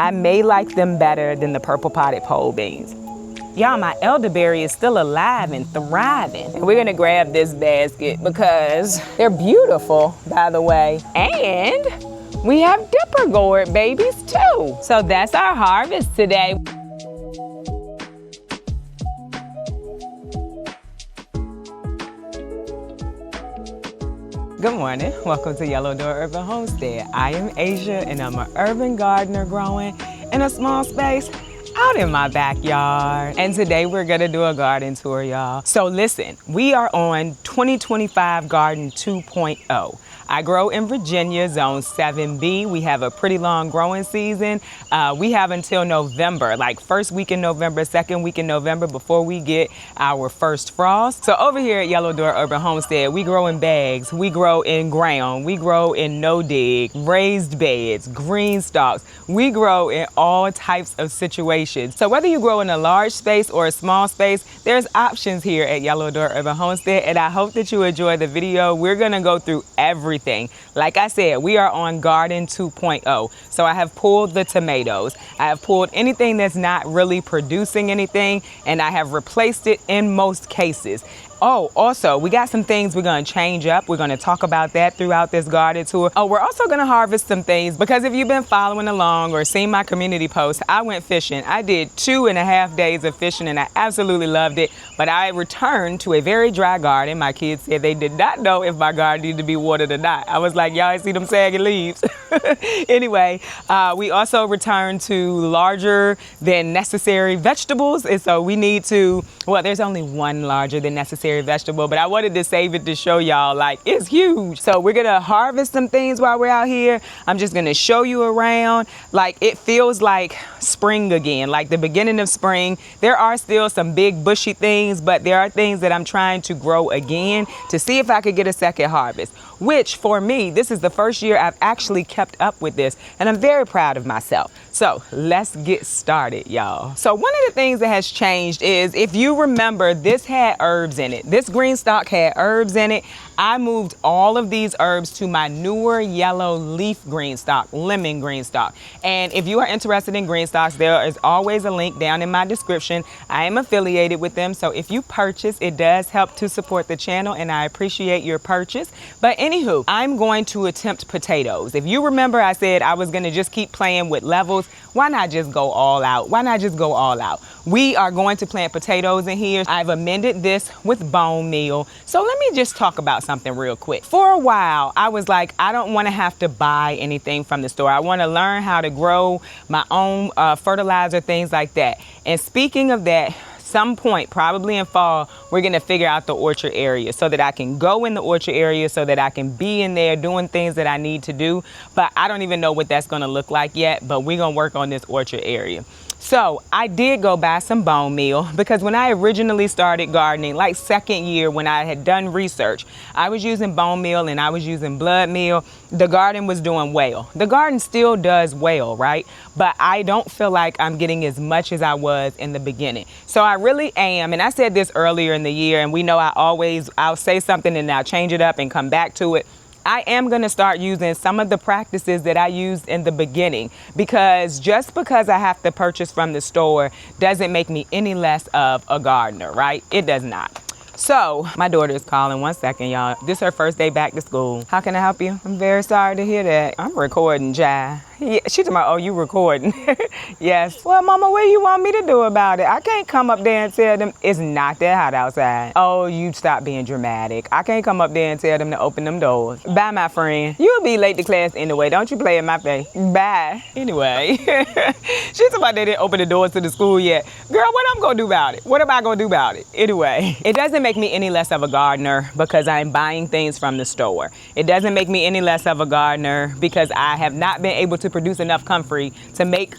I may like them better than the purple potted pole beans. Y'all, my elderberry is still alive and thriving. And we're gonna grab this basket because they're beautiful, by the way. And we have dipper gourd babies too. So that's our harvest today. Good morning, welcome to Yellow Door Urban Homestead. I am Asia and I'm an urban gardener growing in a small space out in my backyard. And today we're gonna do a garden tour, y'all. So listen, we are on 2025 Garden 2.0. I grow in Virginia, zone 7B. We have a pretty long growing season. We have until November, like first week in November, second week in November before we get our first frost. So over here at Yellow Door Urban Homestead, we grow in bags, we grow in ground, we grow in no-dig, raised beds, green stalks. We grow in all types of situations. So whether you grow in a large space or a small space, there's options here at Yellow Door Urban Homestead, and I hope that you enjoy the video. We're gonna go through everything. Like I said, we are on Garden 2.0. So I have pulled the tomatoes. I have pulled anything that's not really producing anything, and I have replaced it in most cases. Oh, also, we got some things we're gonna change up. We're gonna talk about that throughout this garden tour. Oh, we're also gonna harvest some things because if you've been following along or seen my community posts, I went fishing. I did 2.5 days of fishing and I absolutely loved it. But I returned to a very dry garden. My kids said they did not know if my garden needed to be watered or not. I was like, y'all see them saggy leaves? Anyway, we also returned to larger than necessary vegetables. And so we need to, well, there's only one larger than necessary vegetable, but I wanted to save it to show y'all, like, it's huge. So we're gonna harvest some things while we're out here. I'm just gonna show you around. Like, it feels like spring again, like the beginning of spring. There are still some big bushy things, but there are things that I'm trying to grow again to see if I could get a second harvest, which for me, this is the first year I've actually kept up with this, and I'm very proud of myself. So let's get started, y'all. So one of the things that has changed is, if you remember, this had herbs in it. This green stalk had herbs in it. I moved all of these herbs to my newer yellow leaf green stalk, lemon green stalk. And if you are interested in green stalks, there is always a link down in my description. I am affiliated with them, so if you purchase, it does help to support the channel, and I appreciate your purchase. But anywho, I'm going to attempt potatoes. If you remember, I said I was gonna just keep playing with levels. Why not just go all out? Why not just go all out? We are going to plant potatoes in here. I've amended this with bone meal. So let me just talk about something real quick. For a while, I was like, I don't want to have to buy anything from the store. I want to learn how to grow my own fertilizer, things like that. And speaking of that, some point, probably in fall, we're gonna figure out the orchard area so that I can go in the orchard area, so that I can be in there doing things that I need to do. But I don't even know what that's gonna look like yet, but we're gonna work on this orchard area. So I did go buy some bone meal because when I originally started gardening, like second year when I had done research, I was using bone meal and I was using blood meal. The garden was doing well. The garden still does well, right? But I don't feel like I'm getting as much as I was in the beginning. So I really am, and I said this earlier in the year, and we know I'll say something and I'll change it up and come back to it. I am going to start using some of the practices that I used in the beginning, because just because I have to purchase from the store doesn't make me any less of a gardener, right? It does not. So my daughter is calling. One second, y'all. This is her first day back to school. How can I help you? I'm very sorry to hear that. I'm recording, Jai. Yeah, she told me, oh, you recording? Yes. Well, Mama, what do you want me to do about it? I can't come up there and tell them it's not that hot outside. Oh, you stop being dramatic. I can't come up there and tell them to open them doors. Bye, my friend. You'll be late to class anyway. Don't you play in my face. Bye. Anyway, she told me they didn't open the doors to the school yet. Girl, what I'm gonna do about it? What am I gonna do about it? Anyway, it doesn't make me any less of a gardener because I'm buying things from the store. It doesn't make me any less of a gardener because I have not been able to produce enough comfrey to make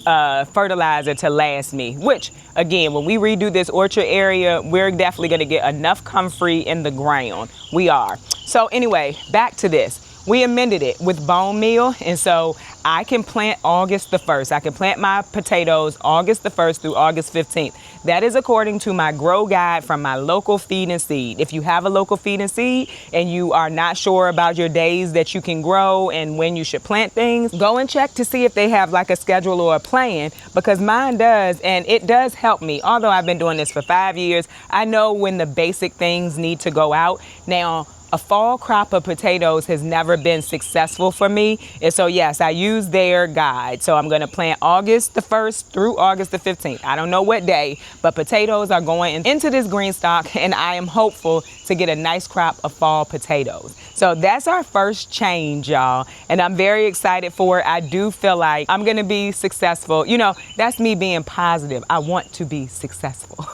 fertilizer to last me, which again, when we redo this orchard area, we're definitely going to get enough comfrey in the ground. We are. So anyway, back to this. we amended it with bone meal, and so I can plant August the 1st. I can plant my potatoes August the 1st through August 15th. That is according to my grow guide from my local feed and seed. If you have a local feed and seed and you are not sure about your days that you can grow and when you should plant things, go and check to see if they have like a schedule or a plan, because mine does, and it does help me. Although I've been doing this for 5 years, I know when the basic things need to go out. Now, a fall crop of potatoes has never been successful for me. And so yes, I use their guide. So I'm gonna plant August the 1st through August the 15th. I don't know what day, but potatoes are going into this green stock, and I am hopeful to get a nice crop of fall potatoes. So that's our first change, y'all. And I'm very excited for it. I do feel like I'm gonna be successful. You know, that's me being positive. I want to be successful.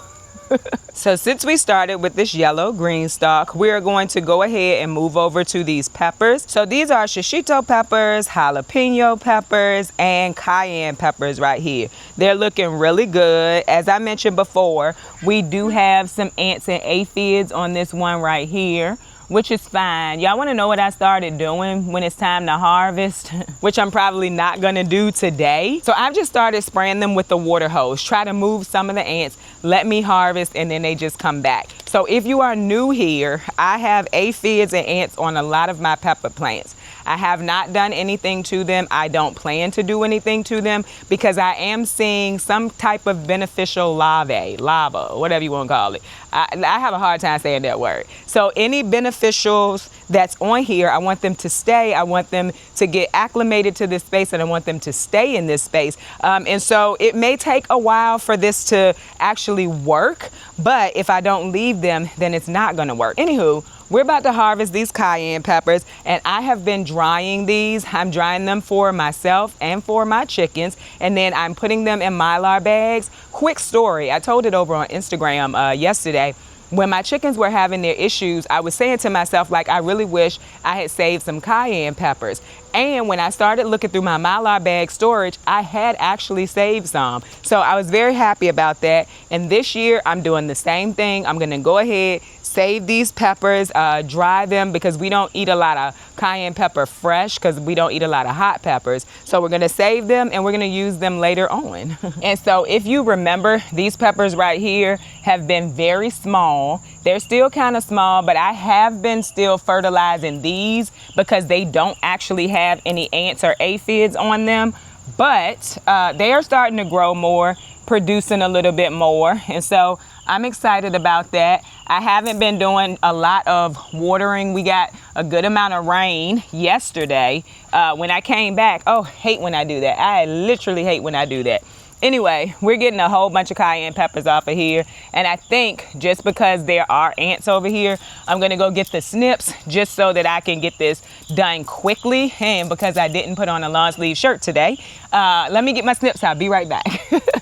So since we started with this yellow green stalk, we're going to go ahead and move over to these peppers. So these are shishito peppers, jalapeno peppers, and cayenne peppers right here. They're looking really good. As I mentioned before, we do have some ants and aphids on this one right here, which is fine. Y'all want to know what I started doing when it's time to harvest, which I'm probably not gonna do today. So I've just started spraying them with the water hose, try to move some of the ants, let me harvest, and then they just come back. So if you are new here, I have aphids and ants on a lot of my pepper plants. I have not done anything to them. I don't plan to do anything to them because I am seeing some type of beneficial lava, whatever you want to call it. I have a hard time saying that word. So any beneficials that's on here, I want them to stay. I want them to get acclimated to this space, and I want them to stay in this space. And so it may take a while for this to actually work, but if I don't leave them, then it's not going to work. Anywho, we're about to harvest these cayenne peppers, and I have been drying these. I'm drying them for myself and for my chickens, and then I'm putting them in Mylar bags. Quick story, I told it over on Instagram yesterday. When my chickens were having their issues, I was saying to myself, like, I really wish I had saved some cayenne peppers. And when I started looking through my Mylar bag storage, I had actually saved some. So I was very happy about that. And this year, I'm doing the same thing. I'm gonna go ahead, save these peppers, dry them, because we don't eat a lot of cayenne pepper fresh because we don't eat a lot of hot peppers. So we're gonna save them and we're gonna use them later on. And so if you remember, these peppers right here have been very small. They're still kind of small, but I have been still fertilizing these because they don't actually have any ants or aphids on them. But they are starting to grow more, producing a little bit more. And so I'm excited about that. I haven't been doing a lot of watering. We got a good amount of rain yesterday. When I came back, oh, hate when I do that. I literally hate when I do that. Anyway, we're getting a whole bunch of cayenne peppers off of here. And I think just because there are ants over here, I'm gonna go get the snips just so that I can get this done quickly. And because I didn't put on a long sleeve shirt today, let me get my snips. I'll be right back.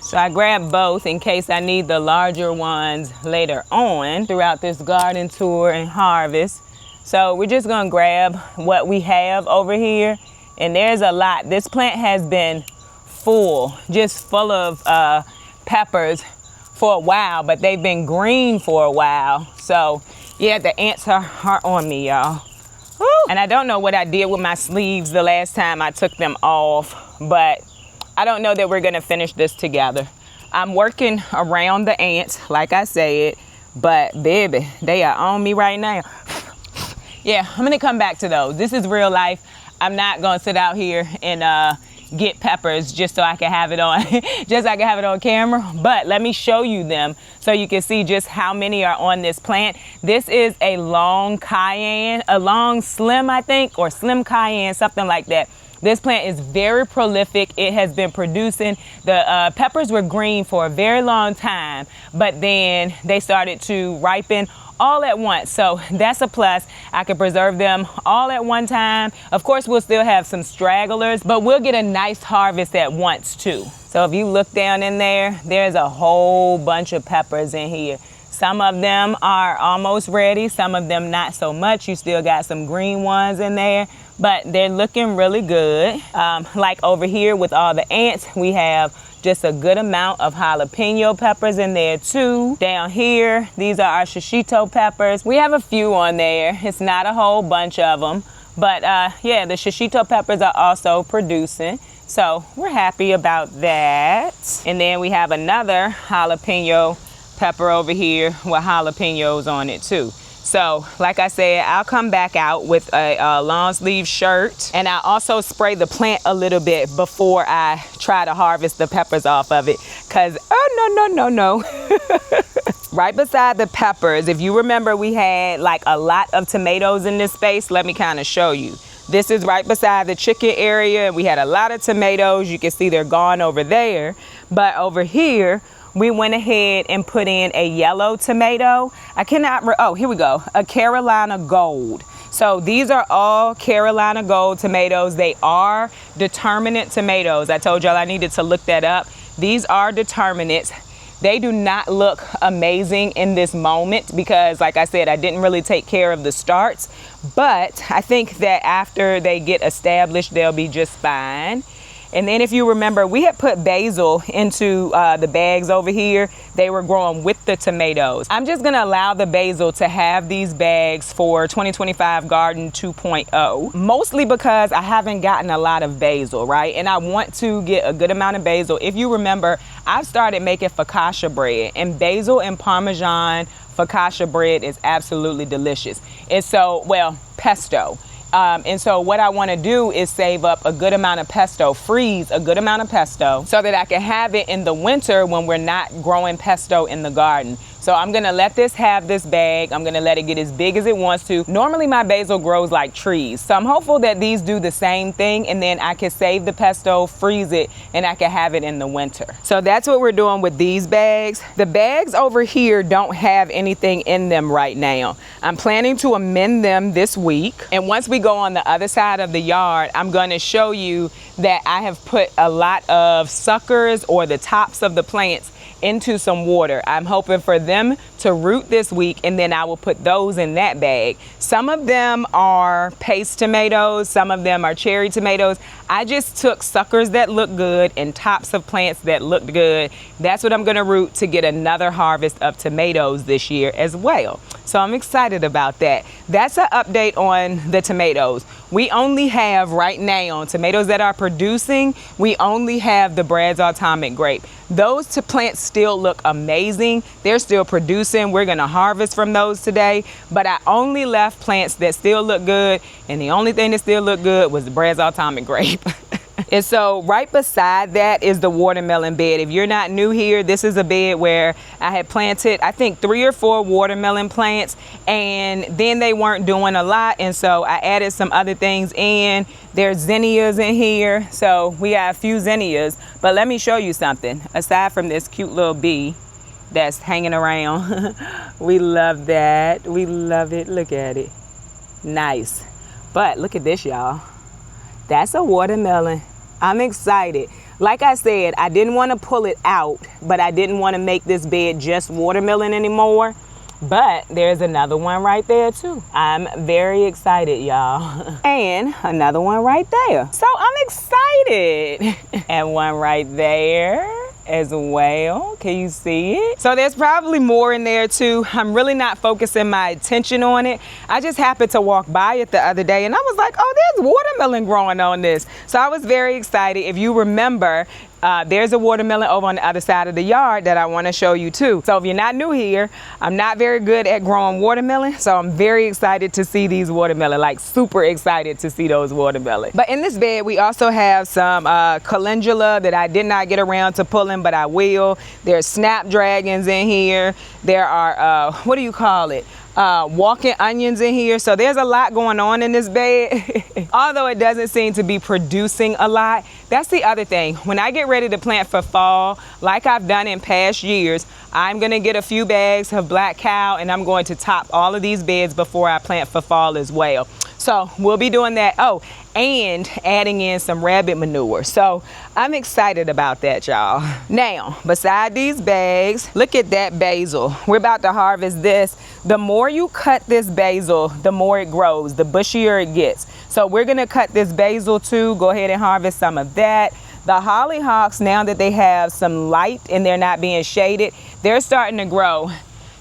So I grabbed both in case I need the larger ones later on throughout this garden tour and harvest. So we're just gonna grab what we have over here. And there's a lot. This plant has been just full of peppers for a while, but they've been green for a while. So yeah, the ants are on me, y'all. And I don't know what I did with my sleeves the last time I took them off, but I don't know that we're gonna finish this together. I'm working around the ants, like I said, but baby, they are on me right now. Yeah, I'm gonna come back to those. This is real life. I'm not gonna sit out here and get peppers just so I can have it on, just so I can have it on camera. But let me show you them so you can see just how many are on this plant. This is a long cayenne, a long slim, I think, or slim cayenne, something like that. This plant is very prolific. It has been producing. The peppers were green for a very long time, but then they started to ripen all at once. So that's a plus. I can preserve them all at one time. Of course, we'll still have some stragglers, but we'll get a nice harvest at once too. So if you look down in there, there's a whole bunch of peppers in here. Some of them are almost ready, some of them not so much. You still got some green ones in there, but they're looking really good. Like over here with all the ants, we have just a good amount of jalapeno peppers in there too. Down here, these are our shishito peppers. We have a few on there. It's not a whole bunch of them, But yeah, the shishito peppers are also producing. So we're happy about that. And then we have another jalapeno pepper over here with jalapenos on it too. So like I said, I'll come back out with a long sleeve shirt, and I also spray the plant a little bit before I try to harvest the peppers off of it. Cause no. Right beside the peppers, if you remember, we had like a lot of tomatoes in this space. Let me kind of show you. This is right beside the chicken area. We had a lot of tomatoes. You can see they're gone over there. But over here, we went ahead and put in a yellow tomato. Oh, here we go. A Carolina Gold. So these are all Carolina Gold tomatoes. They are determinate tomatoes. I told y'all I needed to look that up. These are determinates. They do not look amazing in this moment because, like I said, I didn't really take care of the starts. But I think that after they get established, they'll be just fine. And then if you remember, we had put basil into the bags over here. They were growing with the tomatoes. I'm just gonna allow the basil to have these bags for 2025 Garden 2.0, mostly because I haven't gotten a lot of basil, right? And I want to get a good amount of basil. If you remember, I've started making focaccia bread, and basil and Parmesan focaccia bread is absolutely delicious. And so, well, pesto. And so what I want to do is save up a good amount of pesto, freeze a good amount of pesto so that I can have it in the winter when we're not growing pesto in the garden. So I'm going to let this have this bag. I'm going to let it get as big as it wants to. Normally my basil grows like trees. So I'm hopeful that these do the same thing, and then I can save the pesto, freeze it, and I can have it in the winter. So that's what we're doing with these bags. The bags over here don't have anything in them right now. I'm planning to amend them this week. And once we go on the other side of the yard, I'm going to show you that I have put a lot of suckers or the tops of the plants into some water. I'm hoping for them to root this week, and then I will put those in that bag. Some of them are paste tomatoes, some of them are cherry tomatoes. I just took suckers that look good and tops of plants that looked good. That's what I'm gonna root to get another harvest of tomatoes this year as well. So I'm excited about that. That's an update on the tomatoes. We only have right now, tomatoes that are producing, we only have the Brad's Atomic Grape. Those plants still look amazing. They're still producing. We're gonna harvest from those today, but I only left plants that still look good, and the only thing that still looked good was the Brad's Atomic Grape. And so right beside that is the watermelon bed. If you're not new here, this is a bed where I had planted, I think 3 or 4 watermelon plants, and then they weren't doing a lot, and so I added some other things in. There's zinnias in here, so we got a few zinnias. But let me show you something. Aside from this cute little bee that's hanging around, we love that. We love it. Look at it. Nice. But look at this, y'all. That's a watermelon. I'm excited. Like I said, I didn't want to pull it out, but I didn't want to make this bed just watermelon anymore. But there's another one right there too. I'm very excited, y'all. And another one right there. So I'm excited. And one right there as well. Can you see it? So there's probably more in there too. I'm really not focusing my attention on it. I just happened to walk by it the other day and I was like, oh, there's watermelon growing on this. So I was very excited. If you remember, there's a watermelon over on the other side of the yard that I want to show you too. So if you're not new here, I'm not very good at growing watermelon, so I'm very excited to see these watermelon, like super excited to see those watermelon. But in this bed, we also have some calendula that I did not get around to pulling, but I will. There's snapdragons in here. There are, what do you call it? Walking onions in here. So there's a lot going on in this bed. Although it doesn't seem to be producing a lot. That's the other thing. When I get ready to plant for fall, like I've done in past years, I'm gonna get a few bags of black cow and I'm going to top all of these beds before I plant for fall as well. So we'll be doing that. Oh, and adding in some rabbit manure. So I'm excited about that, y'all. Now, beside these bags, look at that basil. We're about to harvest this. The more you cut this basil, the more it grows, the bushier it gets. So we're gonna cut this basil too. Go ahead and harvest some of that. The hollyhocks, now that they have some light and they're not being shaded, they're starting to grow.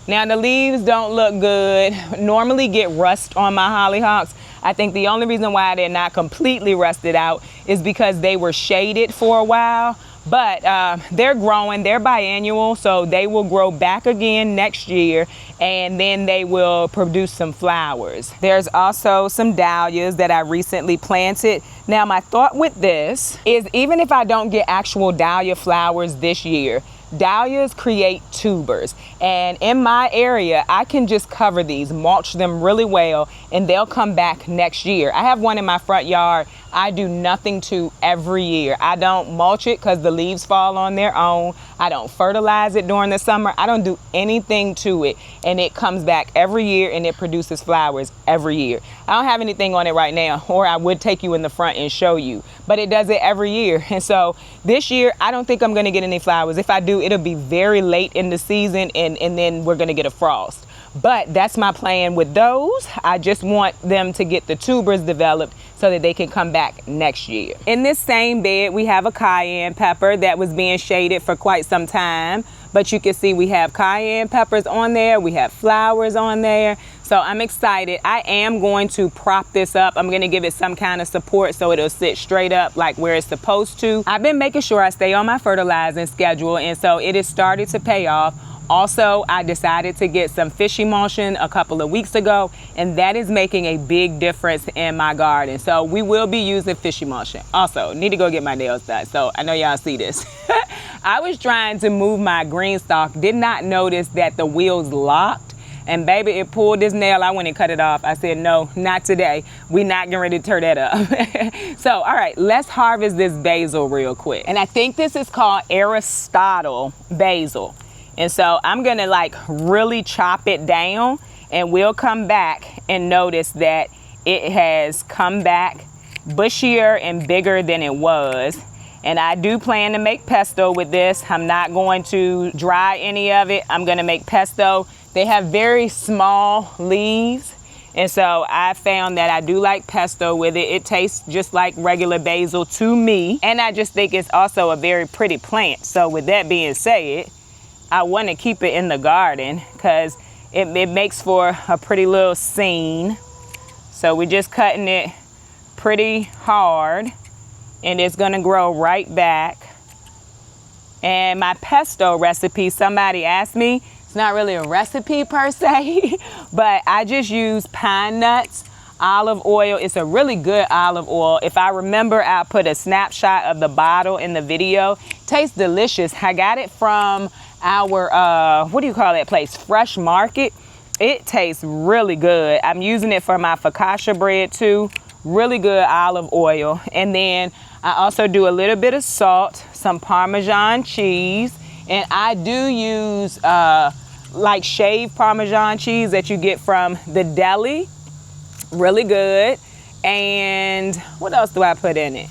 Now the leaves don't look good. Normally get rust on my hollyhocks. I think the only reason why they're not completely rusted out is because they were shaded for a while. But they're growing, they're biannual, so they will grow back again next year, and then they will produce some flowers. There's also some dahlias that I recently planted. Now my thought with this is, even if I don't get actual dahlia flowers this year, dahlias create tubers, and in my area I can just cover these, mulch them really well, and they'll come back next year. I have one in my front yard I do nothing to every year. I don't mulch it because the leaves fall on their own. I don't fertilize it during the summer. I don't do anything to it, and it comes back every year and it produces flowers every year. I don't have anything on it right now, or I would take you in the front and show you, but it does it every year. And so this year I don't think I'm going to get any flowers. If I do, it'll be very late in the season, and then we're going to get a frost. But that's my plan with those. I just want them to get the tubers developed so that they can come back next year. In this same bed, we have a cayenne pepper that was being shaded for quite some time. But you can see we have cayenne peppers on there. We have flowers on there. So I'm excited. I am going to prop this up. I'm going to give it some kind of support so it'll sit straight up like where it's supposed to. I've been making sure I stay on my fertilizing schedule, and so it has started to pay off. Also, I decided to get some fish emulsion a couple of weeks ago, and that is making a big difference in my garden. So we will be using fish emulsion. Also, need to go get my nails done. So I know y'all see this. I was trying to move my green stalk, did not notice that the wheels locked, and baby, it pulled this nail. I went and cut it off. I said, no, not today. We're not getting ready to tear that up. So, all right, let's harvest this basil real quick. And I think this is called Aristotle basil. And so I'm gonna like really chop it down, and we'll come back and notice that it has come back bushier and bigger than it was. And I do plan to make pesto with this. I'm not going to dry any of it. I'm gonna make pesto. They have very small leaves, and so I found that I do like pesto with it. It tastes just like regular basil to me, and I just think it's also a very pretty plant. So with that being said, I want to keep it in the garden because it makes for a pretty little scene. So we're just cutting it pretty hard, and it's going to grow right back. And my pesto recipe, somebody asked me, it's not really a recipe per se, but I just use pine nuts, olive oil. It's a really good olive oil. If I remember, I'll put a snapshot of the bottle in the video. Tastes delicious. I got it from our, what do you call that place? Fresh Market. It tastes really good. I'm using it for my focaccia bread too. Really good olive oil. And then I also do a little bit of salt, some Parmesan cheese, and I do use like shaved Parmesan cheese that you get from the deli. Really good. And what else do I put in it?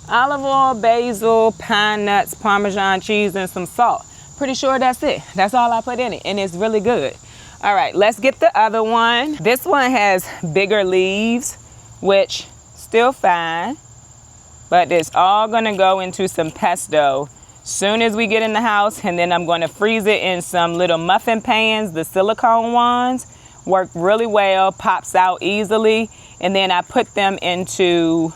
Olive oil, basil, pine nuts, Parmesan cheese, and some salt. Pretty sure that's it. That's all I put in it, and it's really good. All right, let's get the other one. This one has bigger leaves, which still fine, but it's all gonna go into some pesto soon as we get in the house, and then I'm gonna freeze it in some little muffin pans, the silicone ones. Work really well, pops out easily, and then I put them into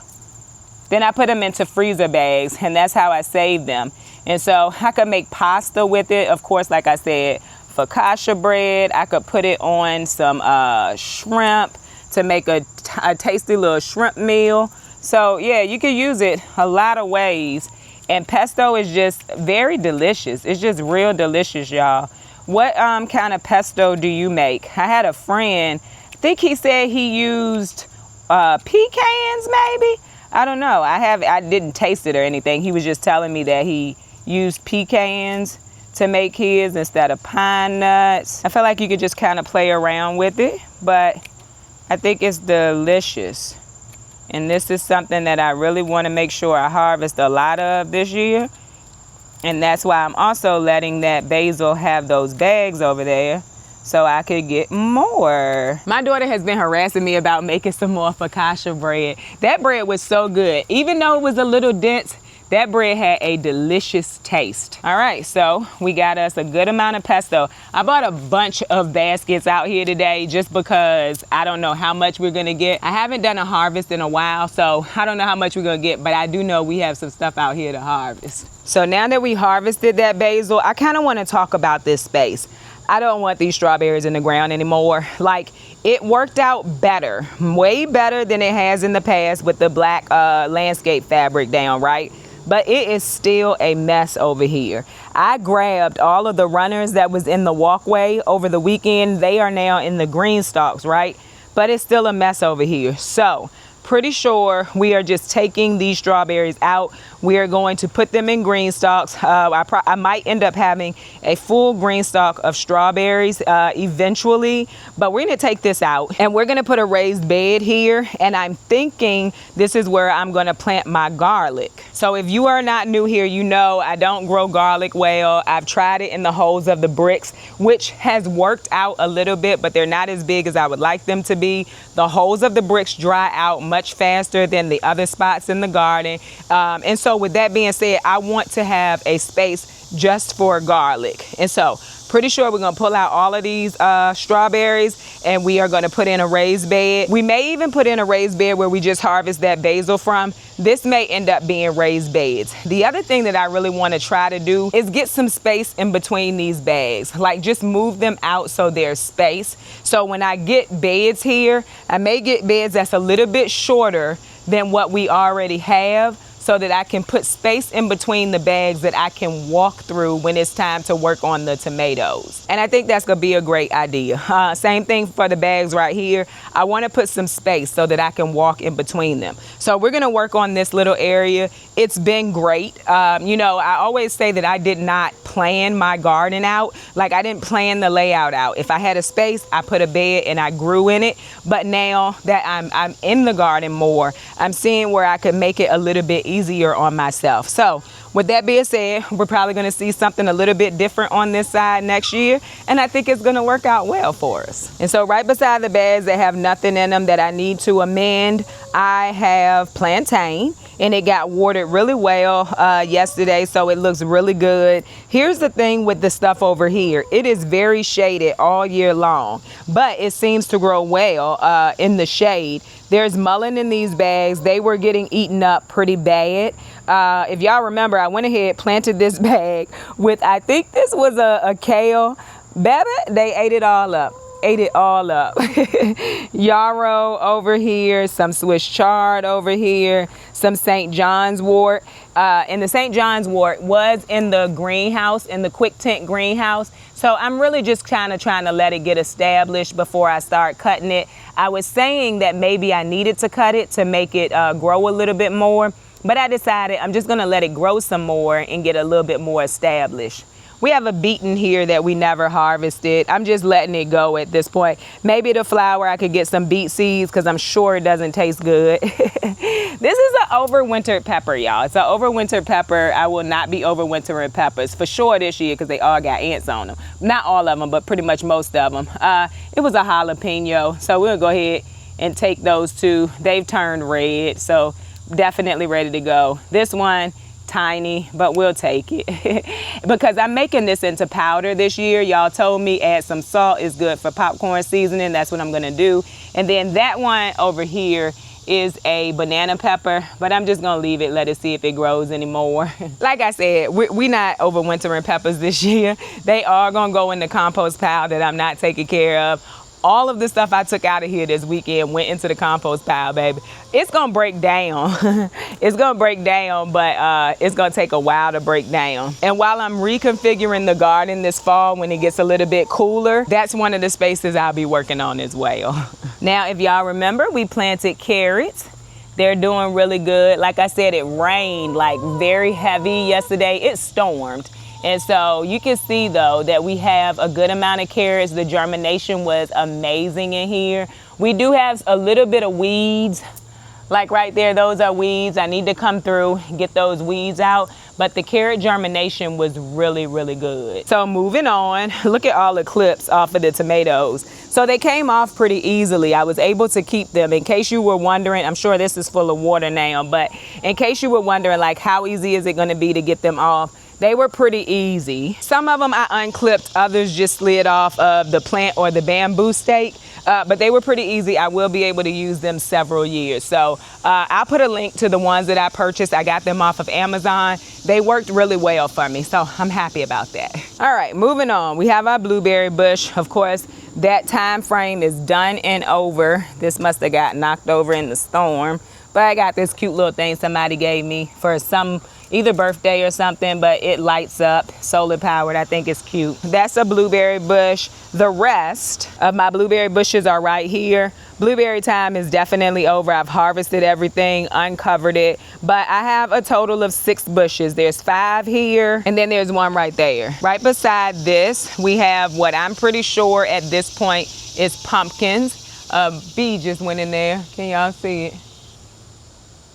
freezer bags, and that's how I save them. And so I could make pasta with it, of course, like I said, focaccia bread. I could put it on some shrimp to make a tasty little shrimp meal. So yeah, you can use it a lot of ways, and pesto is just very delicious. It's just real delicious, y'all. What kind of pesto do you make? I had a friend, I think he said he used pecans maybe. I don't know. I didn't taste it or anything. He was just telling me that he used pecans to make his instead of pine nuts. I feel like you could just kind of play around with it, but I think it's delicious. And this is something that I really want to make sure I harvest a lot of this year. And that's why I'm also letting that basil have those bags over there so I could get more. My daughter has been harassing me about making some more focaccia bread. That bread was so good. Even though it was a little dense, That bread had a delicious taste. All right, so we got us a good amount of pesto. I bought a bunch of baskets out here today just because I don't know how much we're gonna get. I haven't done a harvest in a while, so I don't know how much we're gonna get, but I do know we have some stuff out here to harvest. So now that we harvested that basil, I kind of want to talk about this space. I don't want these strawberries in the ground anymore. Like, it worked out better, way better than it has in the past with the black landscape fabric down, right? But it is still a mess over here. I grabbed all of the runners that was in the walkway over the weekend. They are now in the green stalks, right? But it's still a mess over here. So pretty sure we are just taking these strawberries out. We are going to put them in green stalks. I might end up having a full green stalk of strawberries eventually, but we're gonna take this out and we're gonna put a raised bed here. And I'm thinking this is where I'm gonna plant my garlic. So if you are not new here, you know I don't grow garlic well. I've tried it in the holes of the bricks, which has worked out a little bit, but they're not as big as I would like them to be. The holes of the bricks dry out much faster than the other spots in the garden. And so with that being said, I want to have a space just for garlic. And so pretty sure we're gonna pull out all of these strawberries and we are gonna put in a raised bed. We may even put in a raised bed where we just harvest that basil from. This may end up being raised beds. The other thing that I really wanna try to do is get some space in between these bags. Like, just move them out so there's space. So when I get beds here, I may get beds that's a little bit shorter than what we already have, so that I can put space in between the bags that I can walk through when it's time to work on the tomatoes. And I think that's gonna be a great idea. Same thing for the bags right here. I wanna put some space so that I can walk in between them. So we're gonna work on this little area. It's been great. You know, I always say that I did not plan my garden out. Like, I didn't plan the layout out. If I had a space, I put a bed and I grew in it. But now that I'm in the garden more, I'm seeing where I could make it a little bit easier on myself. So with that being said, we're probably going to see something a little bit different on this side next year, and I think it's going to work out well for us. And so right beside the bags that have nothing in them that I need to amend, I have plantain, and it got watered really well yesterday, so it looks really good. Here's the thing with the stuff over here. It is very shaded all year long, but it seems to grow well in the shade. There's mullein in these bags. They were getting eaten up pretty bad. If y'all remember, I went ahead, planted this bag with, I think this was a kale. Baby, they ate it all up. Yarrow over here, some Swiss chard over here, some St. John's wort. And the St. John's wort was in the greenhouse, in the quick tent greenhouse. So I'm really just kind of trying to let it get established before I start cutting it. I was saying that maybe I needed to cut it to make it grow a little bit more, but I decided I'm just gonna let it grow some more and get a little bit more established. We have a beeton here that we never harvested. I'm just letting it go at this point. Maybe the flower, I could get some beet seeds because I'm sure it doesn't taste good. This is an overwintered pepper, y'all. It's an overwintered pepper. I will not be overwintering peppers for sure this year because they all got ants on them. Not all of them, but pretty much most of them. It was a jalapeno, so we'll go ahead and take those two. They've turned red, so definitely ready to go. This one, tiny, but we'll take it because I'm making this into powder this year. Y'all told me add some salt is good for popcorn seasoning. That's what I'm gonna do. And then that one over here is a banana pepper, but I'm just gonna leave it, let it see if it grows anymore. Like I said, we not overwintering peppers this year. They are gonna go in the compost pile that I'm not taking care of. All of the stuff I took out of here this weekend went into the compost pile, baby. It's gonna break down. It's gonna break down, but it's gonna take a while to break down. And while I'm reconfiguring the garden this fall when it gets a little bit cooler, that's one of the spaces I'll be working on as well. Now, if y'all remember, we planted carrots. They're doing really good. Like I said, it rained like very heavy yesterday. It stormed. And so you can see though that we have a good amount of carrots. The germination was amazing in here. We do have a little bit of weeds Like right there, those are weeds. I need to come through, get those weeds out. But the carrot germination was really, really good. So moving on, look at all the clips off of the tomatoes. So they came off pretty easily. I was able to keep them. In case you were wondering, I'm sure this is full of water now, but in case you were wondering, like, how easy is it gonna be to get them off? They were pretty easy. Some of them I unclipped, others just slid off of the plant or the bamboo stake, but they were pretty easy. I will be able to use them several years. So I'll put a link to the ones that I purchased. I got them off of Amazon. They worked really well for me, so I'm happy about that. All right, moving on. We have our blueberry bush. Of course, that time frame is done and over. This must have got knocked over in the storm, but I got this cute little thing somebody gave me for some either birthday or something, but it lights up, solar powered. I think it's cute. That's a blueberry bush. The rest of my blueberry bushes are right here. Blueberry time is definitely over. I've harvested everything, uncovered it, but I have a total of 6 bushes. There's 5 here, and then there's one right there. Right beside this, we have what I'm pretty sure at this point is pumpkins. A bee just went in there. Can y'all see it?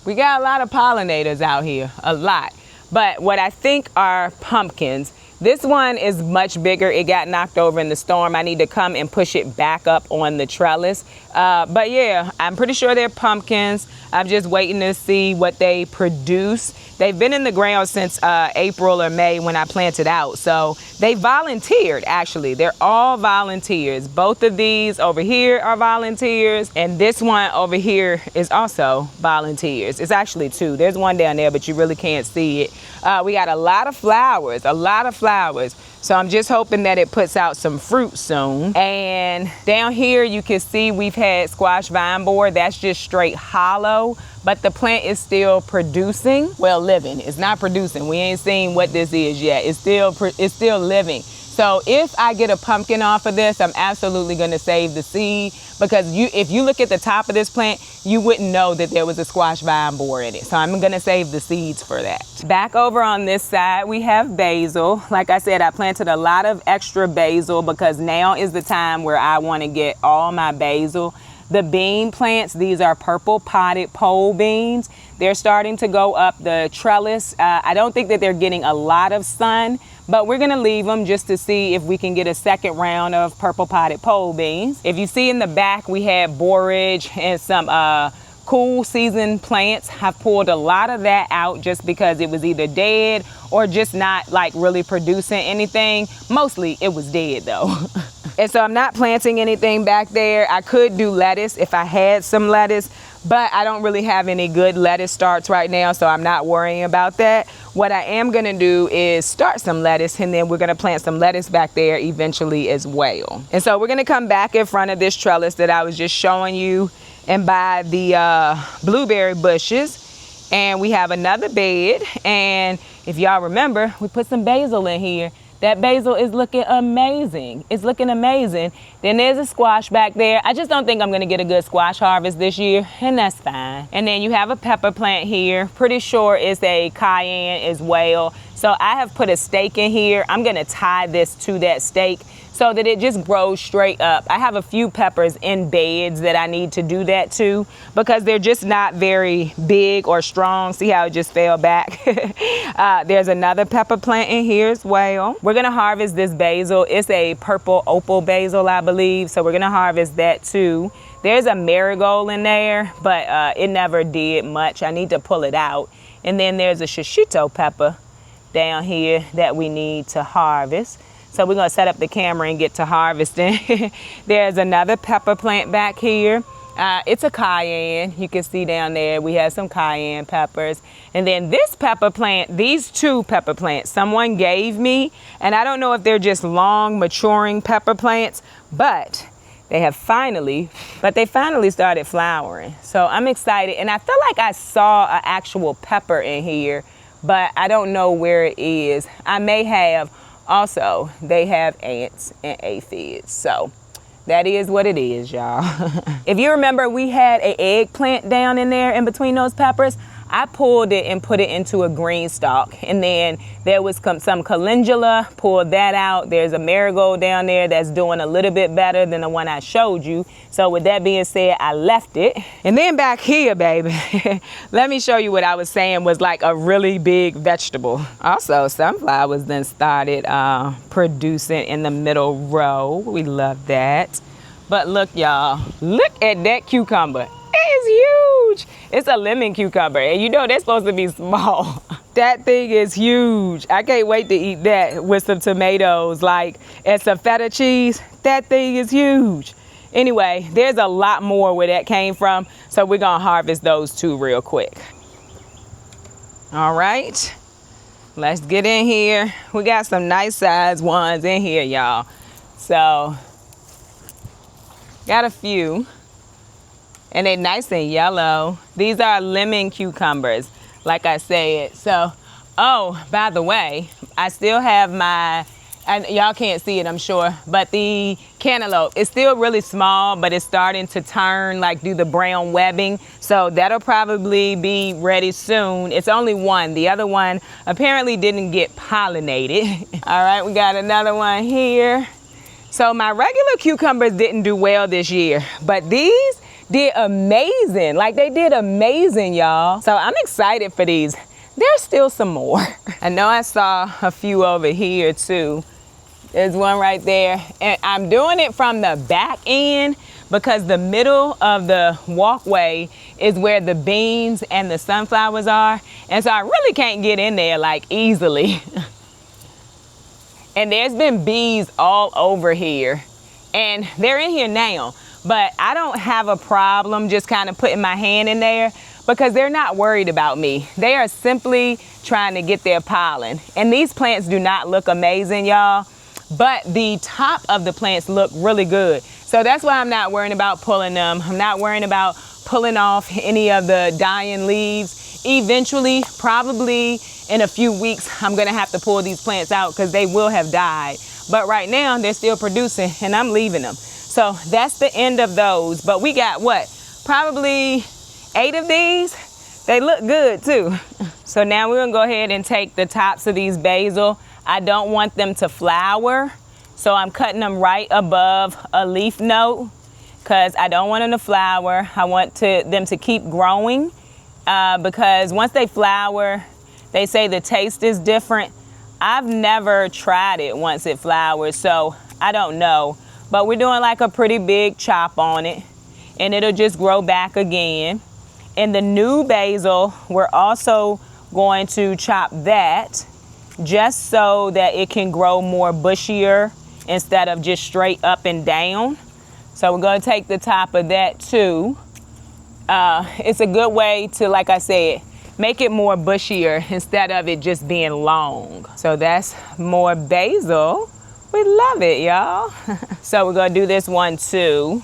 We got a lot of pollinators out here, a lot. But what I think are pumpkins. This one is much bigger. It got knocked over in the storm. I need to come and push it back up on the trellis. But yeah, I'm pretty sure they're pumpkins. I'm just waiting to see what they produce. They've been in the ground since April or May when I planted out. So they volunteered, actually. They're all volunteers. Both of these over here are volunteers. And this one over here is also volunteers. It's actually 2. There's one down there, but you really can't see it. We got a lot of flowers, So I'm just hoping that it puts out some fruit soon. And down here you can see we've had squash vine borer. That's just straight hollow, but the plant is still producing. Well, living. It's not producing. We ain't seen what this is yet. It's still living. So if I get a pumpkin off of this, I'm absolutely gonna save the seed, because if you look at the top of this plant, you wouldn't know that there was a squash vine borer in it. So I'm gonna save the seeds for that. Back over on this side, we have basil. Like I said, I planted a lot of extra basil because now is the time where I wanna get all my basil. The bean plants, these are purple potted pole beans. They're starting to go up the trellis. I don't think that they're getting a lot of sun, but we're gonna leave them just to see if we can get a second round of purple potted pole beans. If you see in the back, we had borage and some cool season plants. I've pulled a lot of that out just because it was either dead or just not like really producing anything. Mostly it was dead though. And so I'm not planting anything back there. I could do lettuce if I had some lettuce, but I don't really have any good lettuce starts right now, so I'm not worrying about that. What I am gonna do is start some lettuce, and then we're gonna plant some lettuce back there eventually as well. And so we're gonna come back in front of this trellis that I was just showing you and buy the blueberry bushes. And we have another bed, and if y'all remember, we put some basil in here. That basil is looking amazing. It's looking amazing. Then there's a squash back there. I just don't think I'm gonna get a good squash harvest this year, and that's fine. And then you have a pepper plant here. Pretty sure it's a cayenne as well. So I have put a stake in here. I'm gonna tie this to that stake so that it just grows straight up. I have a few peppers in beds that I need to do that to because they're just not very big or strong. See how it just fell back? There's another pepper plant in here as well. We're gonna harvest this basil. It's a purple opal basil, I believe. So we're gonna harvest that too. There's a marigold in there, but it never did much. I need to pull it out. And then there's a shishito pepper down here that we need to harvest. So we're gonna set up the camera and get to harvesting. There's another pepper plant back here. It's a cayenne. You can see down there we have some cayenne peppers. And then this pepper plant, these 2 pepper plants, someone gave me, and I don't know if they're just long maturing pepper plants, but they finally started flowering. So I'm excited, and I feel like I saw an actual pepper in here, but I don't know where it is. I may have. Also, they have ants and aphids, so that is what it is, y'all. If you remember, we had an eggplant down in there in between those peppers. I pulled it and put it into a green stalk. And then there was some calendula, pulled that out. There's a marigold down there that's doing a little bit better than the one I showed you. So with that being said, I left it. And then back here, baby, let me show you what I was saying was like a really big vegetable. Also, sunflowers then started producing in the middle row. We love that. But look, y'all, look at that cucumber. It is huge. It's a lemon cucumber, and you know they're supposed to be small. That thing is huge. I can't wait to eat that with some tomatoes, like, and some feta cheese. That thing is huge. Anyway, there's a lot more where that came from, so we're gonna harvest those two real quick. All right, let's get in here. We got some nice sized ones in here, y'all. So, got a few. And they're nice and yellow. These are lemon cucumbers, like I said. So, oh, by the way, I still have my, and y'all can't see it, I'm sure, but the cantaloupe is still really small, but it's starting to turn, like do the brown webbing. So that'll probably be ready soon. It's only one. The other one apparently didn't get pollinated. All right, we got another one here. So my regular cucumbers didn't do well this year, but these did amazing. Like they did amazing, y'all. So I'm excited for these. There's still some more. I know I saw a few over here too. There's one right there. And I'm doing it from the back end because the middle of the walkway is where the beans and the sunflowers are. And so I really can't get in there like easily. And there's been bees all over here. And they're in here now. But I don't have a problem just kind of putting my hand in there because they're not worried about me. They are simply trying to get their pollen. And these plants do not look amazing, y'all, but the top of the plants look really good. So that's why I'm not worrying about pulling them. I'm not worrying about pulling off any of the dying leaves. Eventually, probably in a few weeks, I'm gonna have to pull these plants out because they will have died. But right now, they're still producing and I'm leaving them. So that's the end of those. But we got what? Probably 8 of these. They look good too. So now we're gonna go ahead and take the tops of these basil. I don't want them to flower. So I'm cutting them right above a leaf note because I don't want them to flower. I want them to keep growing because once they flower, they say the taste is different. I've never tried it once it flowers, so I don't know. But we're doing like a pretty big chop on it and it'll just grow back again. And the new basil, we're also going to chop that just so that it can grow more bushier instead of just straight up and down. So we're gonna take the top of that too. It's a good way to, like I said, make it more bushier instead of it just being long. So that's more basil. We love it, y'all. So we're gonna do this one too.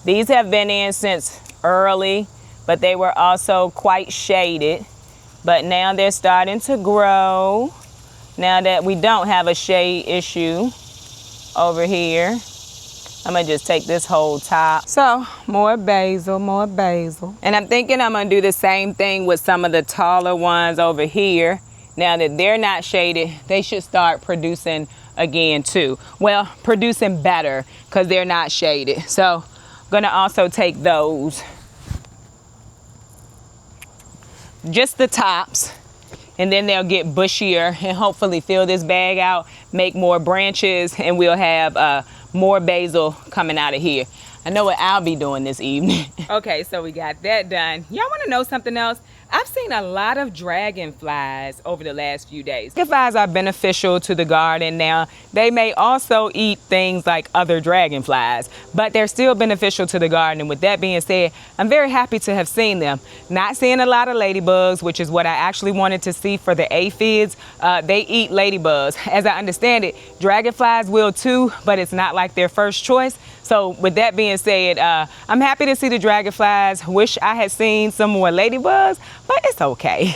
These have been in since early, but they were also quite shaded. But now they're starting to grow. Now that we don't have a shade issue over here. I'm gonna just take this whole top. So more basil, more basil. And I'm thinking I'm gonna do the same thing with some of the taller ones over here. Now that they're not shaded, they should start producing again too. Well, producing better because they're not shaded. So I'm gonna also take those. Just the tops, and then they'll get bushier and hopefully fill this bag out, make more branches, and we'll have more basil coming out of here. I know what I'll be doing this evening. Okay, so we got that done. Y'all wanna know something else? I've seen a lot of dragonflies over the last few days. Dragonflies are beneficial to the garden. Now, they may also eat things like other dragonflies, but they're still beneficial to the garden. And with that being said, I'm very happy to have seen them. Not seeing a lot of ladybugs, which is what I actually wanted to see for the aphids. They eat ladybugs. As I understand it, dragonflies will too, but it's not like their first choice. So with that being said, I'm happy to see the dragonflies. Wish I had seen some more ladybugs, but it's okay.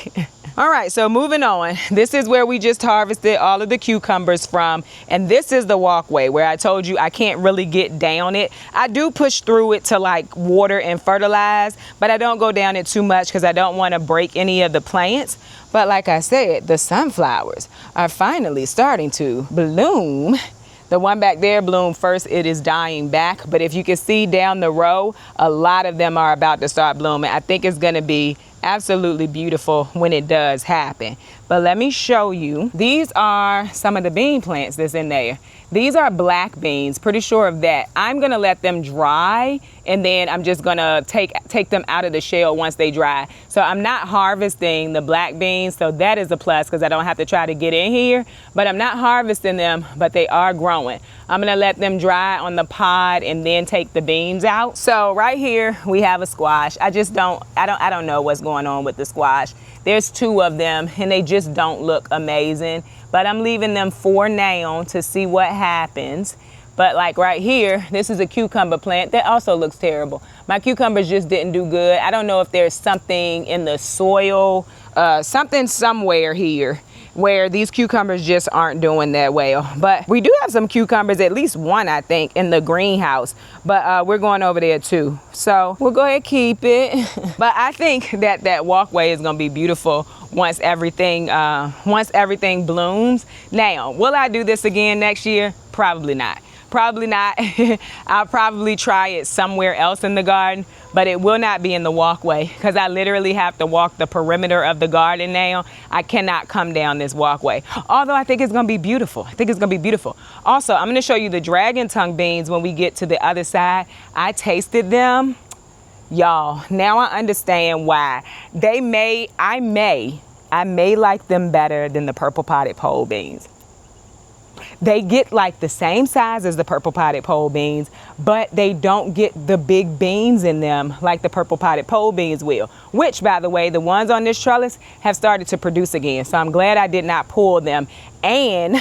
All right, so moving on. This is where we just harvested all of the cucumbers from, and this is the walkway where I told you I can't really get down it. I do push through it to like water and fertilize, but I don't go down it too much because I don't want to break any of the plants. But like I said, the sunflowers are finally starting to bloom. The one back there bloomed first. It is dying back, but if you can see down the row, a lot of them are about to start blooming. I think it's going to be absolutely beautiful when it does happen. But let me show you. These are some of the bean plants that's in there. These are black beans, pretty sure of that. I'm gonna let them dry, and then I'm just gonna take them out of the shell once they dry. So I'm not harvesting the black beans, so that is a plus because I don't have to try to get in here, but I'm not harvesting them, but they are growing. I'm gonna let them dry on the pod and then take the beans out. So right here we have a squash. I don't know what's going on with the squash. There's 2 of them and they just don't look amazing, but I'm leaving them for now to see what happens. But like right here, this is a cucumber plant that also looks terrible. My cucumbers just didn't do good. I don't know if there's something in the soil, something somewhere here where these cucumbers just aren't doing that well. But we do have some cucumbers, at least one I think, in the greenhouse, but we're going over there too. So we'll go ahead and keep it. But I think that walkway is gonna be beautiful once everything blooms. Now, will I do this again next year? Probably not. Probably not. I'll probably try it somewhere else in the garden, but it will not be in the walkway because I literally have to walk the perimeter of the garden now. I cannot come down this walkway. Although I think it's gonna be beautiful. I think it's gonna be beautiful. Also, I'm gonna show you the dragon tongue beans when we get to the other side. I tasted them. Y'all, now I understand why. I may like them better than the purple potted pole beans. They get like the same size as the purple potted pole beans, but they don't get the big beans in them like the purple potted pole beans will, which by the way, the ones on this trellis have started to produce again. So I'm glad I did not pull them. And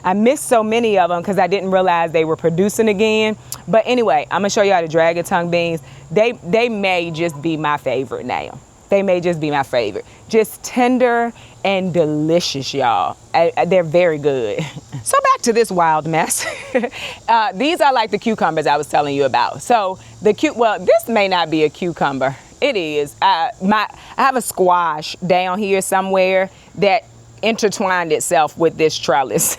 I missed so many of them because I didn't realize they were producing again. But anyway, I'm gonna show y'all the dragon tongue beans. They may just be my favorite now. They may just be my favorite. Just tender and delicious, y'all. They're very good. So back to this wild mess. These are like the cucumbers I was telling you about. So well, this may not be a cucumber. It is. I have a squash down here somewhere that intertwined itself with this trellis.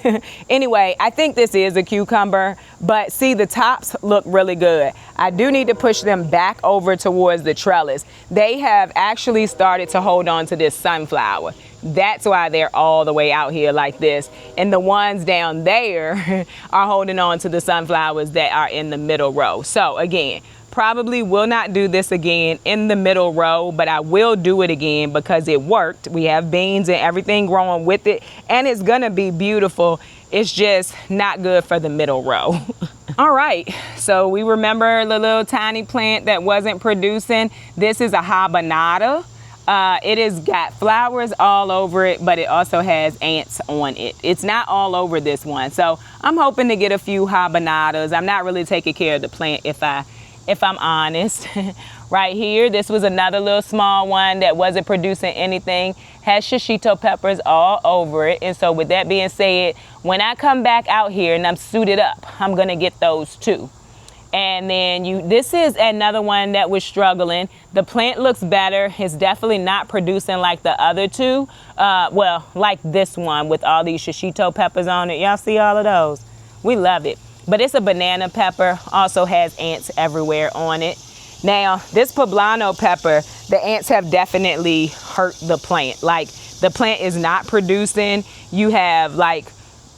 Anyway, I think this is a cucumber, but see, the tops look really good. I do need to push them back over towards the trellis. They have actually started to hold on to this sunflower. That's why they're all the way out here like this. And the ones down there are holding on to the sunflowers that are in the middle row. So again, probably will not do this again in the middle row, but I will do it again because it worked. We have beans and everything growing with it, and it's gonna be beautiful. It's just not good for the middle row. All right, so we remember the little tiny plant that wasn't producing. This is a habanada. It has got flowers all over it, but it also has ants on it. It's not all over this one. So I'm hoping to get a few habanadas. I'm not really taking care of the plant if I'm honest. Right here, this was another little small one that wasn't producing anything. Has shishito peppers all over it. And so with that being said, when I come back out here and I'm suited up, I'm gonna get those too. And then this is another one that was struggling. The plant looks better. It's definitely not producing like the other two. Well, like this one with all these shishito peppers on it. Y'all see all of those? We love it. But it's a banana pepper, also has ants everywhere on it. Now, this poblano pepper, the ants have definitely hurt the plant. Like, the plant is not producing. You have like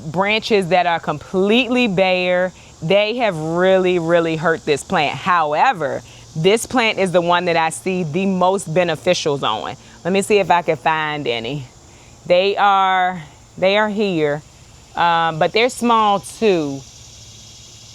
branches that are completely bare. They have really, really hurt this plant. However, this plant is the one that I see the most beneficials on. Let me see if I can find any. They are here, but they're small too.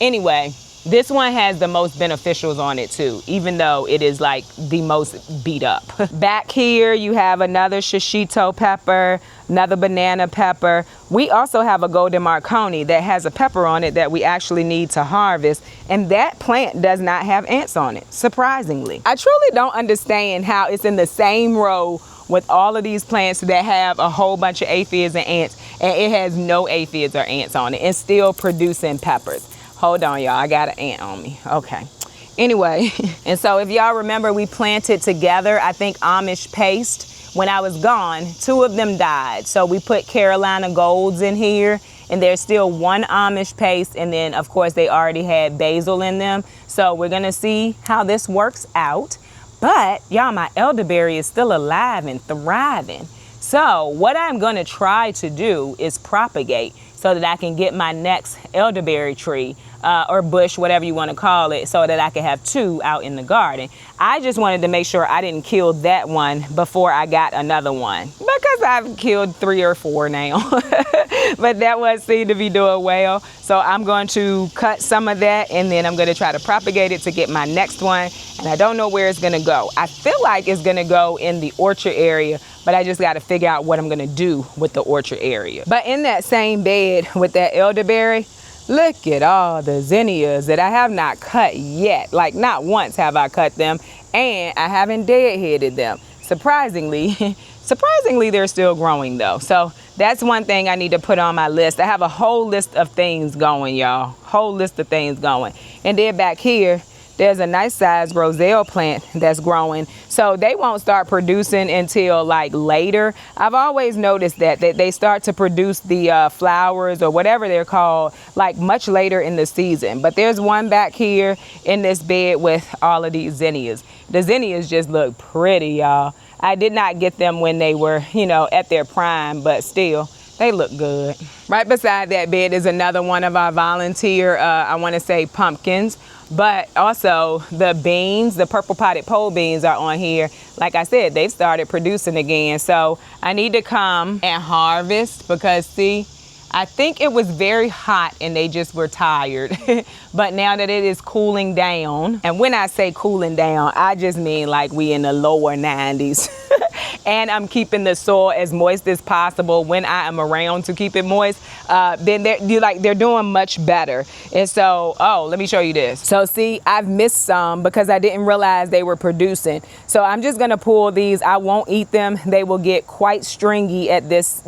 Anyway, this one has the most beneficials on it too, even though it is like the most beat up. Back here, you have another shishito pepper, another banana pepper. We also have a golden marconi that has a pepper on it that we actually need to harvest, and that plant does not have ants on it, surprisingly. I truly don't understand how it's in the same row with all of these plants that have a whole bunch of aphids and ants, and it has no aphids or ants on it and still producing peppers. Hold on, y'all, I got an ant on me. Okay. Anyway, and so if y'all remember, we planted together, I think, Amish paste. When I was gone, 2 of them died. So we put Carolina Golds in here, and there's still 1 Amish paste, and then of course they already had basil in them. So we're gonna see how this works out. But y'all, my elderberry is still alive and thriving. So what I'm gonna try to do is propagate so that I can get my next elderberry tree or bush, whatever you want to call it, so that I can have 2 out in the garden. I just wanted to make sure I didn't kill that one before I got another one, because I've killed 3 or 4 now. But that one seemed to be doing well. So I'm going to cut some of that, and then I'm going to try to propagate it to get my next one. And I don't know where it's going to go. I feel like it's going to go in the orchard area, but I just got to figure out what I'm going to do with the orchard area. But in that same bed with that elderberry, look at all the zinnias that I have not cut yet. Like, not once have I cut them, and I haven't deadheaded them. Surprisingly, they're still growing though. So that's one thing I need to put on my list. I have a whole list of things going, y'all. Whole list of things going. And then back here, there's a nice sized roselle plant that's growing. So they won't start producing until like later. I've always noticed that they start to produce the flowers or whatever they're called like much later in the season. But there's one back here in this bed with all of these zinnias. The zinnias just look pretty, y'all. I did not get them when they were, you know, at their prime, but still, they look good. Right beside that bed is another one of our volunteer, I want to say pumpkins. But also the beans, the purple potted pole beans are on here. Like I said, they've started producing again. So I need to come and harvest because, see, I think it was very hot and they just were tired. But now that it is cooling down, and when I say cooling down, I just mean like we in the lower 90s. And I'm keeping the soil as moist as possible when I am around to keep it moist, then they're doing much better. And so, oh, let me show you this. So see, I've missed some because I didn't realize they were producing. So I'm just gonna pull these. I won't eat them. They will get quite stringy at this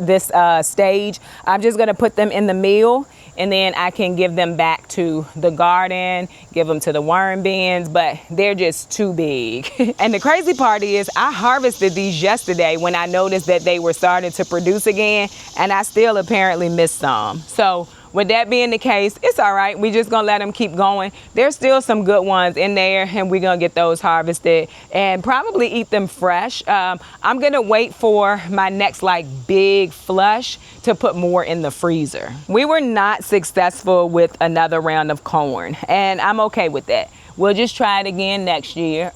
stage. I'm just gonna put them in the meal, and then I can give them back to the garden, give them to the worm bins, but they're just too big. And the crazy part is I harvested these yesterday when I noticed that they were starting to produce again, and I still apparently missed some. So with that being the case, it's all right. We just gonna let them keep going. There's still some good ones in there, and we're gonna get those harvested and probably eat them fresh. I'm gonna wait for my next like big flush to put more in the freezer. We were not successful with another round of corn, and I'm okay with that. We'll just try it again next year.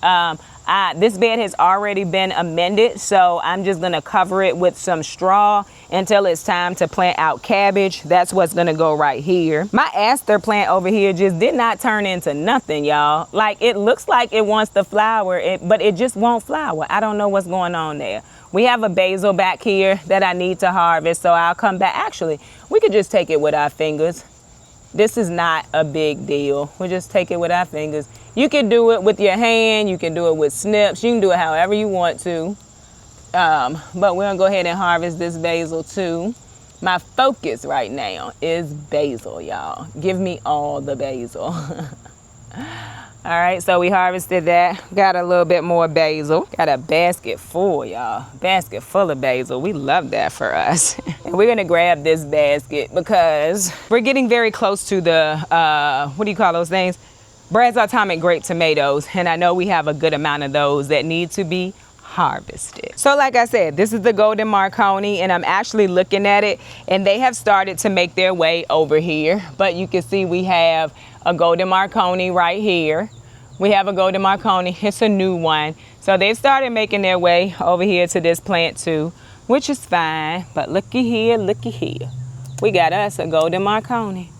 This bed has already been amended, so I'm just gonna cover it with some straw until it's time to plant out cabbage. That's what's gonna go right here. My aster plant over here just did not turn into nothing, y'all. Like, it looks like it wants to flower, but it just won't flower. I don't know what's going on there. We have a basil back here that I need to harvest, so I'll come back. Actually, we could just take it with our fingers. This is not a big deal. We'll just take it with our fingers. You can do it with your hand. You can do it with snips. You can do it however you want to. But we're gonna go ahead and harvest this basil too. My focus right now is basil, y'all. Give me all the basil. All right, so we harvested that. Got a little bit more basil. Got a basket full, y'all. Basket full of basil. We love that for us. And we're gonna grab this basket because we're getting very close to the, what do you call those things? Brad's Atomic Grape tomatoes. And I know we have a good amount of those that need to be harvested. So like I said, this is the golden marconi, and I'm actually looking at it, and they have started to make their way over here. But you can see we have a golden marconi right here. We have a golden marconi. It's a new one. So they've started making their way over here to this plant too, which is fine. But looky here, looky here. We got us a golden marconi.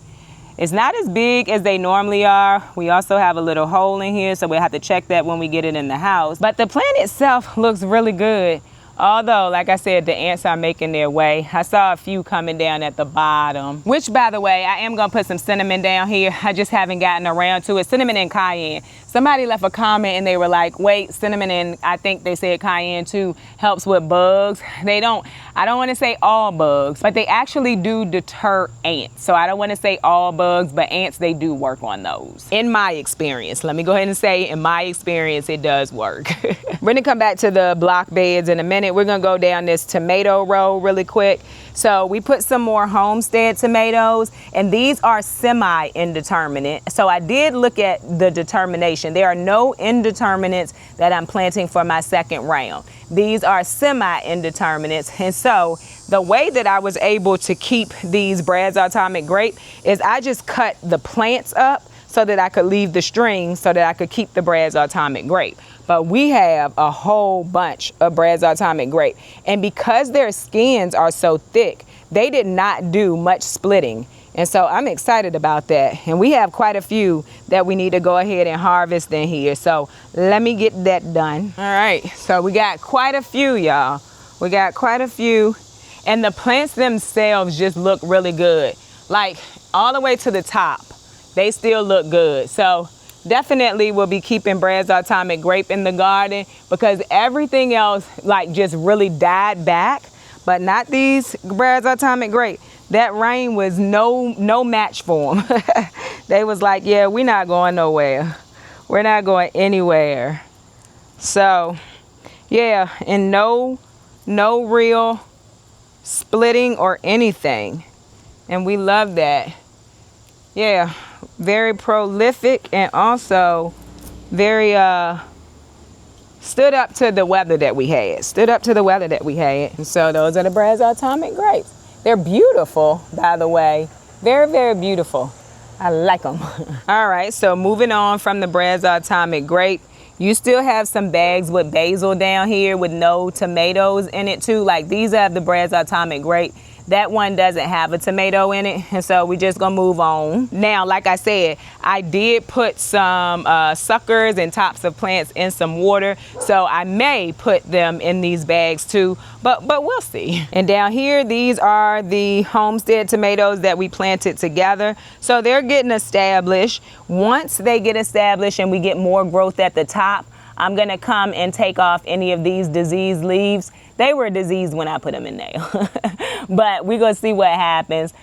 It's not as big as they normally are. We also have a little hole in here, so we'll have to check that when we get it in the house. But the plant itself looks really good. Although, like I said, the ants are making their way. I saw a few coming down at the bottom, which, by the way, I am gonna put some cinnamon down here. I just haven't gotten around to it. Cinnamon and cayenne. Somebody left a comment and they were like, wait, cinnamon and I think they said cayenne too helps with bugs. I don't want to say all bugs, but they actually do deter ants. So I don't want to say all bugs, but ants, they do work on those. In my experience, let me go ahead and say, in my experience, it does work. We're gonna come back to the block beds in a minute. We're gonna go down this tomato row really quick. So we put some more Homestead tomatoes, and these are semi-indeterminate. So I did look at the determination. There are no indeterminates that I'm planting for my second round. These are semi-indeterminates. And so the way that I was able to keep these Brad's Atomic Grape is I just cut the plants up so that I could leave the strings so that I could keep the Brad's Atomic Grape. But we have a whole bunch of Brad's Atomic Grape. And because their skins are so thick, they did not do much splitting. And so I'm excited about that. And we have quite a few that we need to go ahead and harvest in here. So let me get that done. All right, so we got quite a few, y'all. We got quite a few. And the plants themselves just look really good. Like all the way to the top, they still look good. So definitely will be keeping Brad's Atomic Grape in the garden because everything else like just really died back, but not these Brad's Atomic Grape. That rain was no match for them. They was like, yeah, we're not going nowhere. We're not going anywhere. So yeah, and no real splitting or anything. And we love that. Yeah, very prolific and also very stood up to the weather that we had. And so those are the Brad's Atomic Grapes. They're beautiful, by the way. Very, very beautiful. I like them. All right, so moving on from the Brad's Atomic Grape, you still have some bags with basil down here with no tomatoes in it too. Like these have the Brad's Atomic Grape. That one doesn't have a tomato in it, and so we're just gonna move on. Now, like I said, I did put some suckers and tops of plants in some water, so I may put them in these bags too, but we'll see. And down here, these are the Homestead tomatoes that we planted together. So they're getting established. Once they get established and we get more growth at the top, I'm gonna come and take off any of these diseased leaves. They were diseased when I put them in there, but we're gonna see what happens.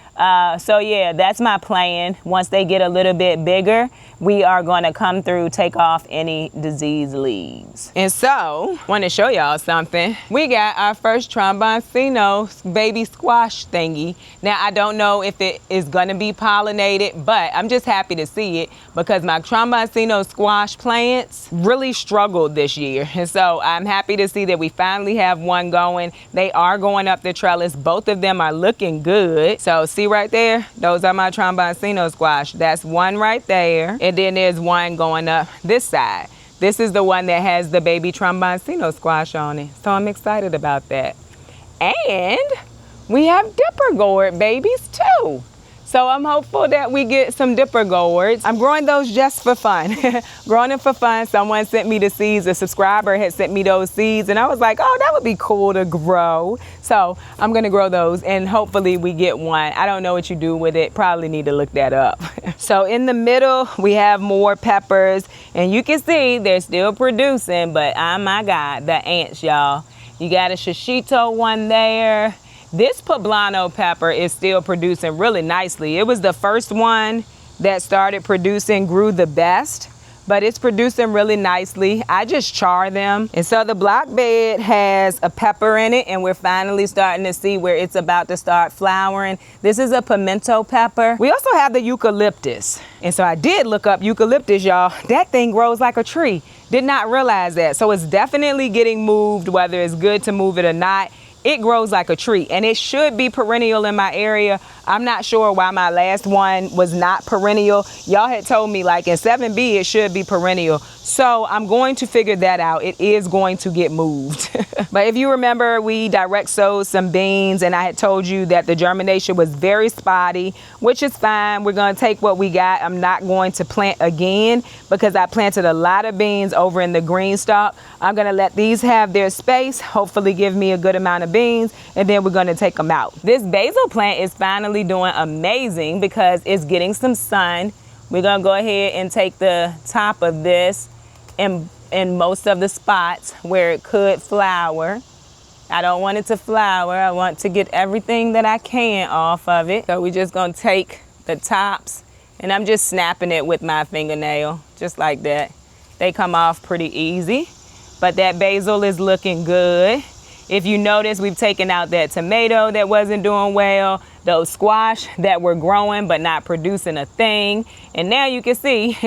So yeah, that's my plan. Once they get a little bit bigger, we are gonna come through, take off any diseased leaves. And so, wanna show y'all something. We got our first tromboncino baby squash thingy. Now, I don't know if it is gonna be pollinated, but I'm just happy to see it because my tromboncino squash plants really struggled this year. And so I'm happy to see that we finally have one going. They are going up the trellis. Both of them are looking good. So see right there, those are my tromboncino squash. That's one right there. And then there's one going up this side. This is the one that has the baby tromboncino squash on it. So I'm excited about that. And we have dipper gourd babies too. So I'm hopeful that we get some dipper gourds. I'm growing those just for fun. Growing them for fun. Someone sent me the seeds. A subscriber had sent me those seeds and I was like, oh, that would be cool to grow. So I'm gonna grow those and hopefully we get one. I don't know what you do with it. Probably need to look that up. So in the middle, we have more peppers and you can see they're still producing, but oh my God, the ants, y'all. You got a shishito one there. This poblano pepper is still producing really nicely. It was the first one that started producing, grew the best, but it's producing really nicely. I just char them. And so the block bed has a pepper in it and we're finally starting to see where it's about to start flowering. This is a pimento pepper. We also have the eucalyptus. And so I did look up eucalyptus, y'all. That thing grows like a tree. Did not realize that. So it's definitely getting moved, whether it's good to move it or not. It grows like a tree and it should be perennial in my area. I'm not sure why my last one was not perennial. Y'all had told me like in 7B it should be perennial. So I'm going to figure that out. It is going to get moved. But if you remember, we direct sowed some beans and I had told you that the germination was very spotty, which is fine. We're going to take what we got. I'm not going to plant again because I planted a lot of beans over in the green stalk. I'm going to let these have their space, hopefully give me a good amount of beans, and then we're going to take them out. This basil plant is finally doing amazing because it's getting some sun. We're going to go ahead and take the top of this in most of the spots where it could flower. I don't want it to flower. I want to get everything that I can off of it. So we're just going to take the tops and I'm just snapping it with my fingernail, just like that. They come off pretty easy, but that basil is looking good. If you notice, we've taken out that tomato that wasn't doing well, those squash that were growing but not producing a thing. And now you can see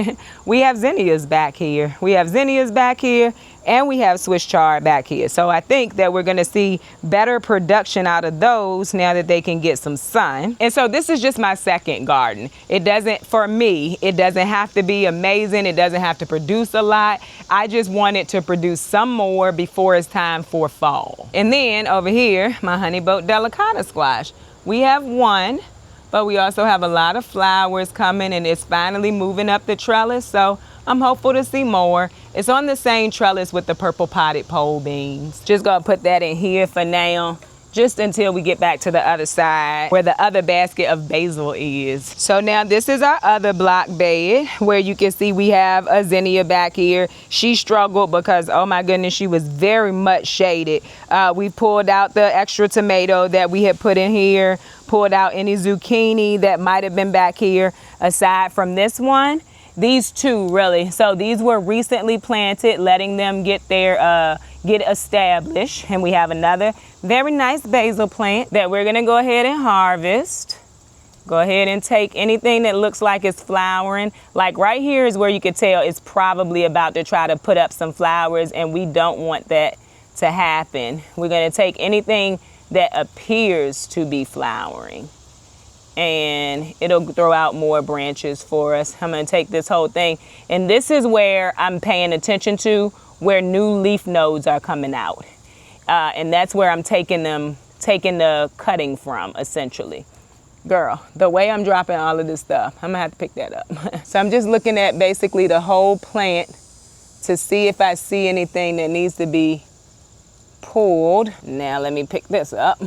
we have zinnias back here. We have zinnias back here and we have Swiss chard back here. So I think that we're gonna see better production out of those now that they can get some sun. And so this is just my second garden. It doesn't, for me, it doesn't have to be amazing. It doesn't have to produce a lot. I just want it to produce some more before it's time for fall. And then over here, my honey boat delicata squash. We have one, but we also have a lot of flowers coming and it's finally moving up the trellis. So I'm hopeful to see more. It's on the same trellis with the purple potted pole beans. Just gonna put that in here for now, just until we get back to the other side where the other basket of basil is. So now this is our other block bed where you can see we have a zinnia back here. She struggled because, oh my goodness, she was very much shaded. We pulled out the extra tomato that we had put in here, pulled out any zucchini that might have been back here. Aside from this one, these two really. So these were recently planted, letting them get established. And we have another very nice basil plant that we're gonna go ahead and harvest. Go ahead and take anything that looks like it's flowering. Like right here is where you could tell it's probably about to try to put up some flowers, and we don't want that to happen. We're gonna take anything that appears to be flowering, and it'll throw out more branches for us. I'm gonna take this whole thing, and this is where I'm paying attention to where new leaf nodes are coming out. And that's where I'm taking the cutting from, essentially. Girl, the way I'm dropping all of this stuff, I'm gonna have to pick that up. So I'm just looking at basically the whole plant to see if I see anything that needs to be pulled. Now let me pick this up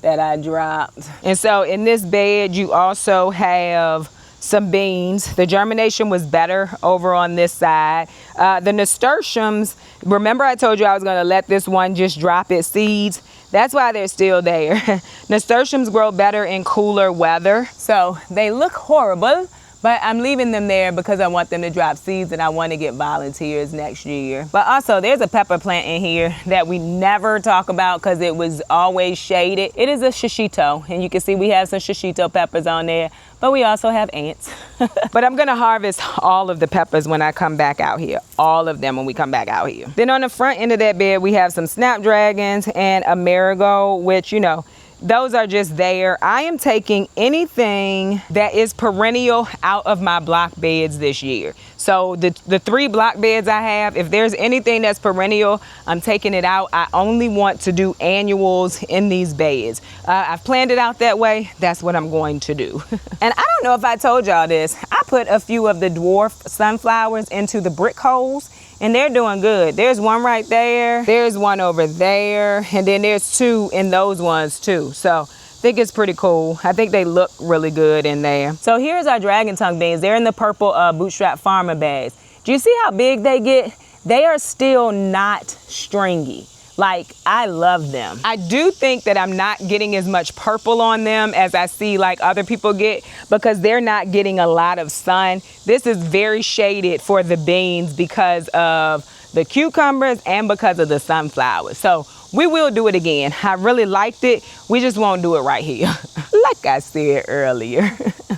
that I dropped. And so in this bed, you also have some beans. The germination was better over on this side. The nasturtiums, remember I told you I was gonna let this one just drop its seeds? That's why they're still there. Nasturtiums grow better in cooler weather. So they look horrible, but I'm leaving them there because I want them to drop seeds and I want to get volunteers next year. But also there's a pepper plant in here that we never talk about because it was always shaded. It is a shishito, and you can see we have some shishito peppers on there, but we also have ants. But I'm gonna harvest all of the peppers when I come back out here. All of them when we come back out here. Then on the front end of that bed, we have some snapdragons and a marigold, which, you know, those are just there. I am taking anything that is perennial out of my block beds this year. So the 3 block beds I have, if there's anything that's perennial, I'm taking it out. I only want to do annuals in these beds. I've planned it out that way. That's what I'm going to do. And I don't know if I told y'all this. I put a few of the dwarf sunflowers into the brick holes, and they're doing good. There's one right there. There's one over there. And then there's 2 in those ones too. So I think it's pretty cool. I think they look really good in there. So here's our dragon tongue beans. They're in the purple bootstrap farmer bags. Do you see how big they get? They are still not stringy. Like, I love them. I do think that I'm not getting as much purple on them as I see like other people get because they're not getting a lot of sun. This is very shaded for the beans because of the cucumbers and because of the sunflowers. So we will do it again. I really liked it. We just won't do it right here. Like I said earlier.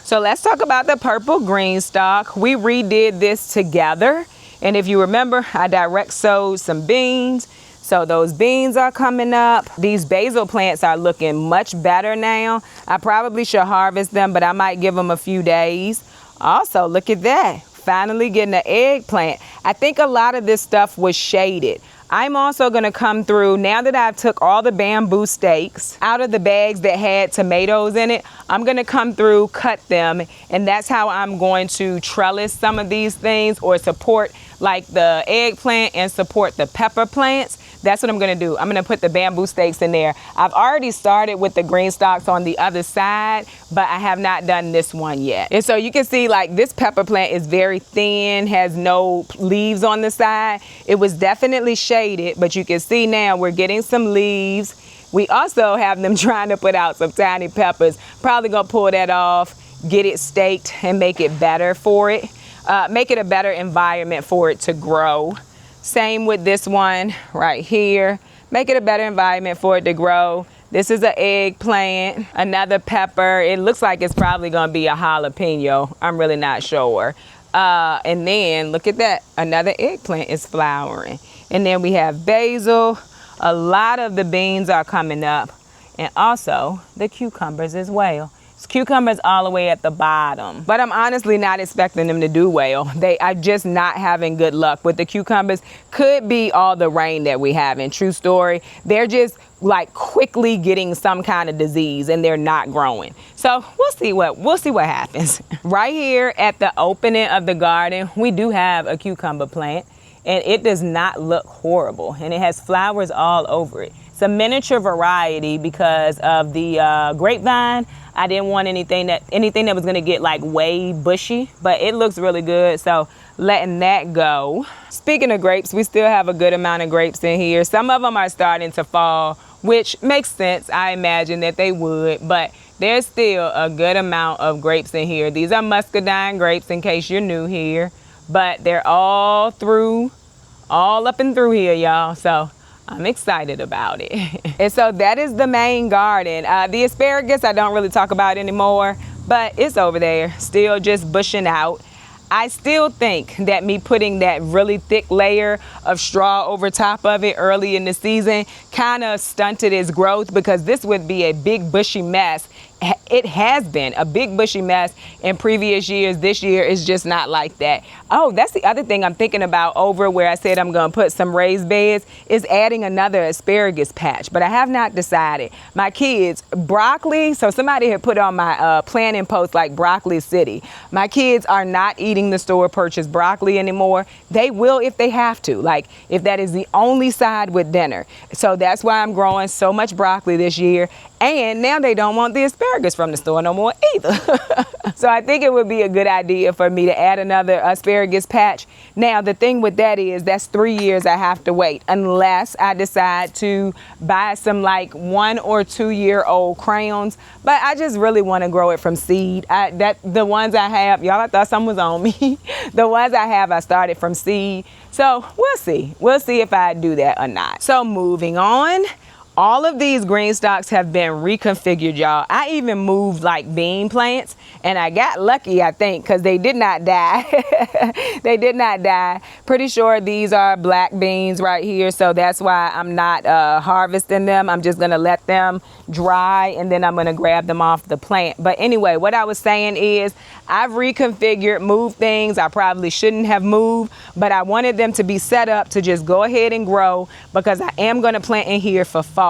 So let's talk about the purple green stalk. We redid this together. And if you remember, I direct sowed some beans. So those beans are coming up. These basil plants are looking much better now. I probably should harvest them, but I might give them a few days. Also, look at that. Finally getting an eggplant. I think a lot of this stuff was shaded. I'm also gonna come through, now that I've took all the bamboo stakes out of the bags that had tomatoes in it, I'm gonna come through, cut them, and that's how I'm going to trellis some of these things, or support like the eggplant and support the pepper plants. That's what I'm gonna do. I'm gonna put the bamboo stakes in there. I've already started with the green stalks on the other side, but I have not done this one yet. And so you can see like this pepper plant is very thin, has no leaves on the side. It was definitely shaded, but you can see now we're getting some leaves. We also have them trying to put out some tiny peppers. Probably gonna pull that off, get it staked, and make it better for it. Make it a better environment for it to grow. Same with this one right here. Make it a better environment for it to grow. This is an eggplant, another pepper. It looks like it's probably gonna be a jalapeno. I'm really not sure. And then look at that, another eggplant is flowering. And then we have basil. A lot of the beans are coming up, and also the cucumbers as well. It's cucumbers all the way at the bottom, but I'm honestly not expecting them to do well. They are just not having good luck with the cucumbers. Could be all the rain that we have in true story. They're just like quickly getting some kind of disease and they're not growing. So we'll see what happens. Right here at the opening of the garden, we do have a cucumber plant, and it does not look horrible, and it has flowers all over it. It's a miniature variety because of the grapevine. I didn't want anything that was gonna get like way bushy, but it looks really good, so letting that go. Speaking of grapes, we still have a good amount of grapes in here. Some of them are starting to fall, which makes sense. I imagine that they would, but there's still a good amount of grapes in here. These are muscadine grapes in case you're new here, but they're all up and through here, y'all. So I'm excited about it. And so that is the main garden. The asparagus I don't really talk about anymore, but it's over there, still just bushing out. I still think that me putting that really thick layer of straw over top of it early in the season kind of stunted its growth, because this would be a big bushy mess. It has been a big bushy mess in previous years. This year is just not like that. Oh, that's the other thing I'm thinking about over where I said I'm gonna put some raised beds, is adding another asparagus patch, but I have not decided. My kids, broccoli, so somebody had put on my planning post like broccoli city. My kids are not eating the store purchased broccoli anymore. They will if they have to, like if that is the only side with dinner. So that's why I'm growing so much broccoli this year. And now they don't want the asparagus from the store no more either. So I think it would be a good idea for me to add another asparagus patch. Now, the thing with that is that's 3 years I have to wait, unless I decide to buy some like 1 or 2 year old crayons. But I just really want to grow it from seed. The ones I have, y'all, I thought something was on me. The ones I have, I started from seed. So we'll see. We'll see if I do that or not. So moving on. All of these green stalks have been reconfigured, y'all. I even moved like bean plants, and I got lucky, I think, because they did not die. They did not die. Pretty sure these are black beans right here, so that's why I'm not harvesting them. I'm just gonna let them dry, and then I'm gonna grab them off the plant. But anyway, what I was saying is I've reconfigured, moved things I probably shouldn't have moved, but I wanted them to be set up to just go ahead and grow, because I am gonna plant in here for fall.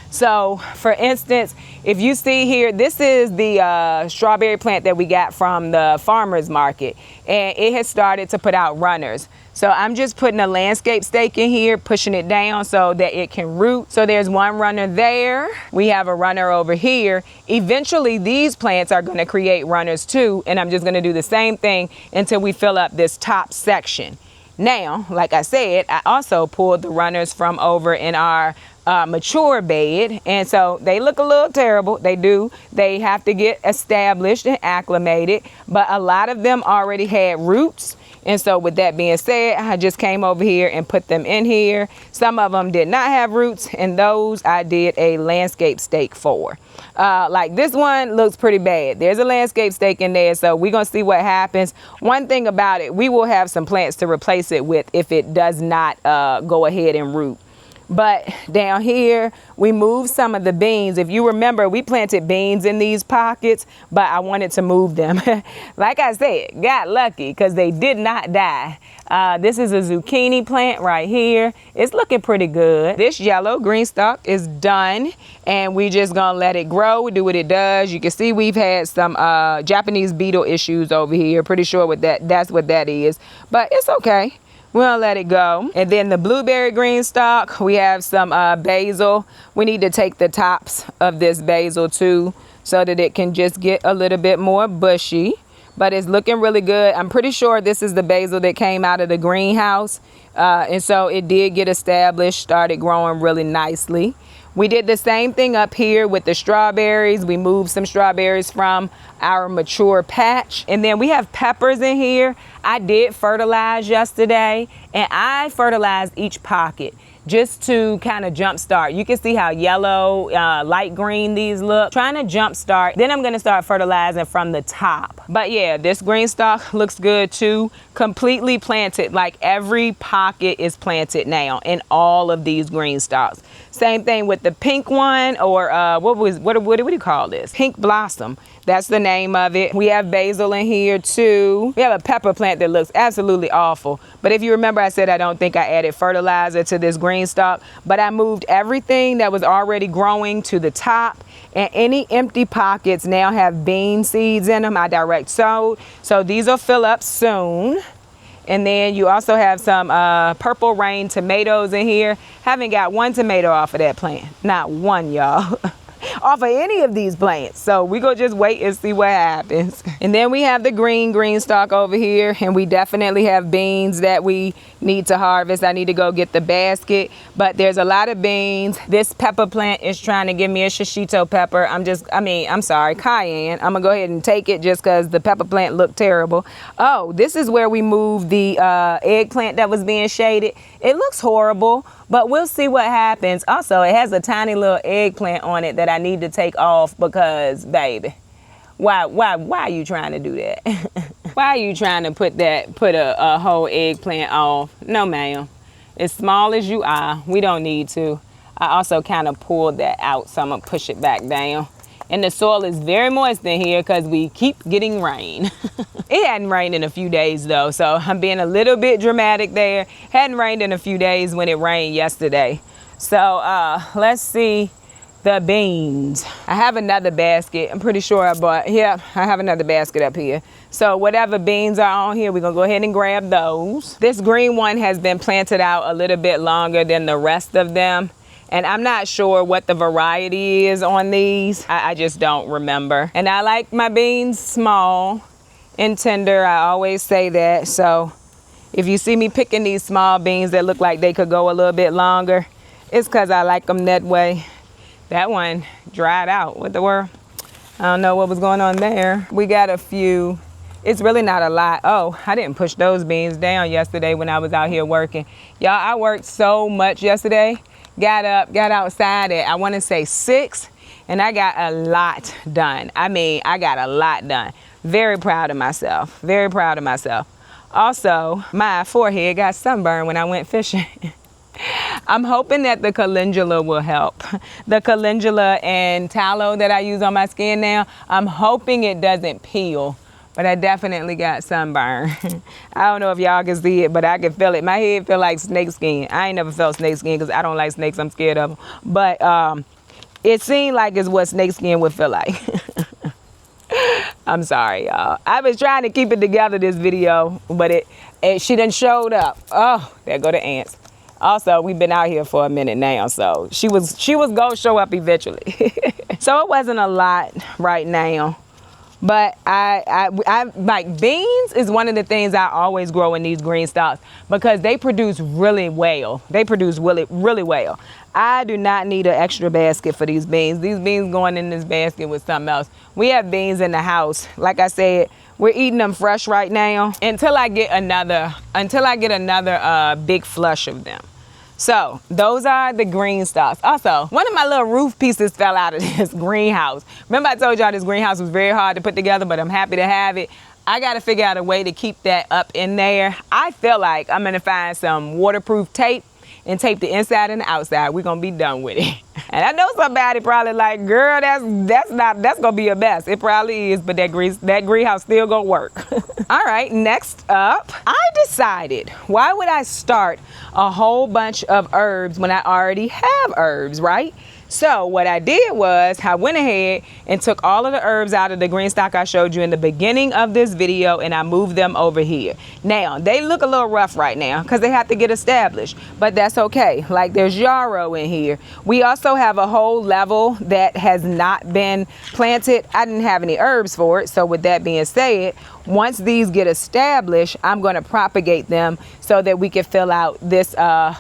So for instance, if you see here, this is the strawberry plant that we got from the farmer's market, and it has started to put out runners. So I'm just putting a landscape stake in here, pushing it down so that it can root. So there's one runner there. We have a runner over here. Eventually these plants are gonna create runners too, and I'm just gonna do the same thing until we fill up this top section. Now, like I said, I also pulled the runners from over in our mature bed, and so they look a little terrible. They do. They have to get established and acclimated, but a lot of them already had roots. And so with that being said, I just came over here and put them in here. Some of them did not have roots, and those I did a landscape stake for. Like this one looks pretty bad. There's a landscape stake in there, so we're gonna see what happens. One thing about it, we will have some plants to replace it with if it does not go ahead and root. But down here, we moved some of the beans. If you remember, we planted beans in these pockets, but I wanted to move them. Like I said, got lucky because they did not die. This is a zucchini plant right here. It's looking pretty good. This yellow green stalk is done, and we just gonna let it grow, do what it does. You can see we've had some Japanese beetle issues over here. Pretty sure that's what that is, but it's okay. We'll let it go. And then the blueberry green stalk, we have some basil. We need to take the tops of this basil too, so that it can just get a little bit more bushy. But it's looking really good. I'm pretty sure this is the basil that came out of the greenhouse. And so it did get established, started growing really nicely. We did the same thing up here with the strawberries. We moved some strawberries from our mature patch. And then we have peppers in here. I did fertilize yesterday, and I fertilized each pocket just to kind of jumpstart. You can see how yellow, light green these look. Trying to jumpstart. Then I'm gonna start fertilizing from the top. But yeah, this green stalk looks good too. Completely planted, like every pocket is planted now in all of these green stalks. Same thing with the pink one, or what do you call this? Pink blossom. That's the name of it. We have basil in here too. We have a pepper plant that looks absolutely awful. But if you remember, I said I don't think I added fertilizer to this green stalk, but I moved everything that was already growing to the top, and any empty pockets now have bean seeds in them. I direct sowed. So these will fill up soon. And then you also have some purple rain tomatoes in here. Haven't got one tomato off of that plant. Not one, y'all. Off of any of these plants. So we go just wait and see what happens. And then we have the green stalk over here, and we definitely have beans that we need to harvest. I need to go get the basket, but there's a lot of beans. This pepper plant is trying to give me a shishito pepper. I'm sorry, cayenne. I'm gonna go ahead and take it just because the pepper plant looked terrible. Oh, this is where we moved the eggplant that was being shaded. It looks horrible, but we'll see what happens. Also, it has a tiny little eggplant on it that I need to take off because, baby, why are you trying to do that? Why are you trying to put a whole eggplant off? No, ma'am. As small as you are, we don't need to. I also kind of pulled that out, so I'm gonna push it back down. And the soil is very moist in here because we keep getting rain. It hadn't rained in a few days though, so I'm being a little bit dramatic there. Hadn't rained in a few days when it rained yesterday. So let's see the beans. I have another basket. I'm pretty sure I have another basket up here. So whatever beans are on here, we're gonna go ahead and grab those. This green one has been planted out a little bit longer than the rest of them. And I'm not sure what the variety is on these. I just don't remember. And I like my beans small and tender. I always say that. So if you see me picking these small beans that look like they could go a little bit longer, it's because I like them that way. That one dried out. What the world? I don't know what was going on there. We got a few. It's really not a lot. Oh, I didn't push those beans down yesterday when I was out here working. Y'all, I worked so much yesterday. Got up, got outside at, I want to say 6, and I got a lot done. I got a lot done. Very proud of myself. Very proud of myself. Also, my forehead got sunburned when I went fishing. I'm hoping that the calendula will help. The calendula and tallow that I use on my skin now, I'm hoping it doesn't peel. But I definitely got sunburn. I don't know if y'all can see it, but I can feel it. My head feel like snake skin. I ain't never felt snake skin because I don't like snakes. I'm scared of them. But it seemed like it's what snake skin would feel like. I'm sorry, y'all. I was trying to keep it together this video, but she done showed up. Oh, there go the ants. Also, we've been out here for a minute now, so she was gonna show up eventually. So it wasn't a lot right now. But I like beans is one of the things I always grow in these green stalks because they produce really well. They produce really well. I do not need an extra basket for these beans. These beans going in this basket with something else. We have beans in the house. Like I said, we're eating them fresh right now until I get another big flush of them. So those are the green stalks. Also, one of my little roof pieces fell out of this greenhouse. Remember I told y'all this greenhouse was very hard to put together, but I'm happy to have it. I got to figure out a way to keep that up in there. I feel like I'm going to find some waterproof tape and tape the inside and the outside. We're gonna be done with it. And I know somebody probably like, girl, that's gonna be a mess. It probably is, but that greenhouse still gonna work. All right, next up, I decided, why would I start a whole bunch of herbs when I already have herbs, right? So what I did was I went ahead and took all of the herbs out of the green stock I showed you in the beginning of this video, and I moved them over here. Now, they look a little rough right now because they have to get established, but that's okay. Like, there's yarrow in here. We also have a whole level that has not been planted. I didn't have any herbs for it, so with that being said, once these get established, I'm going to propagate them so that we can fill out this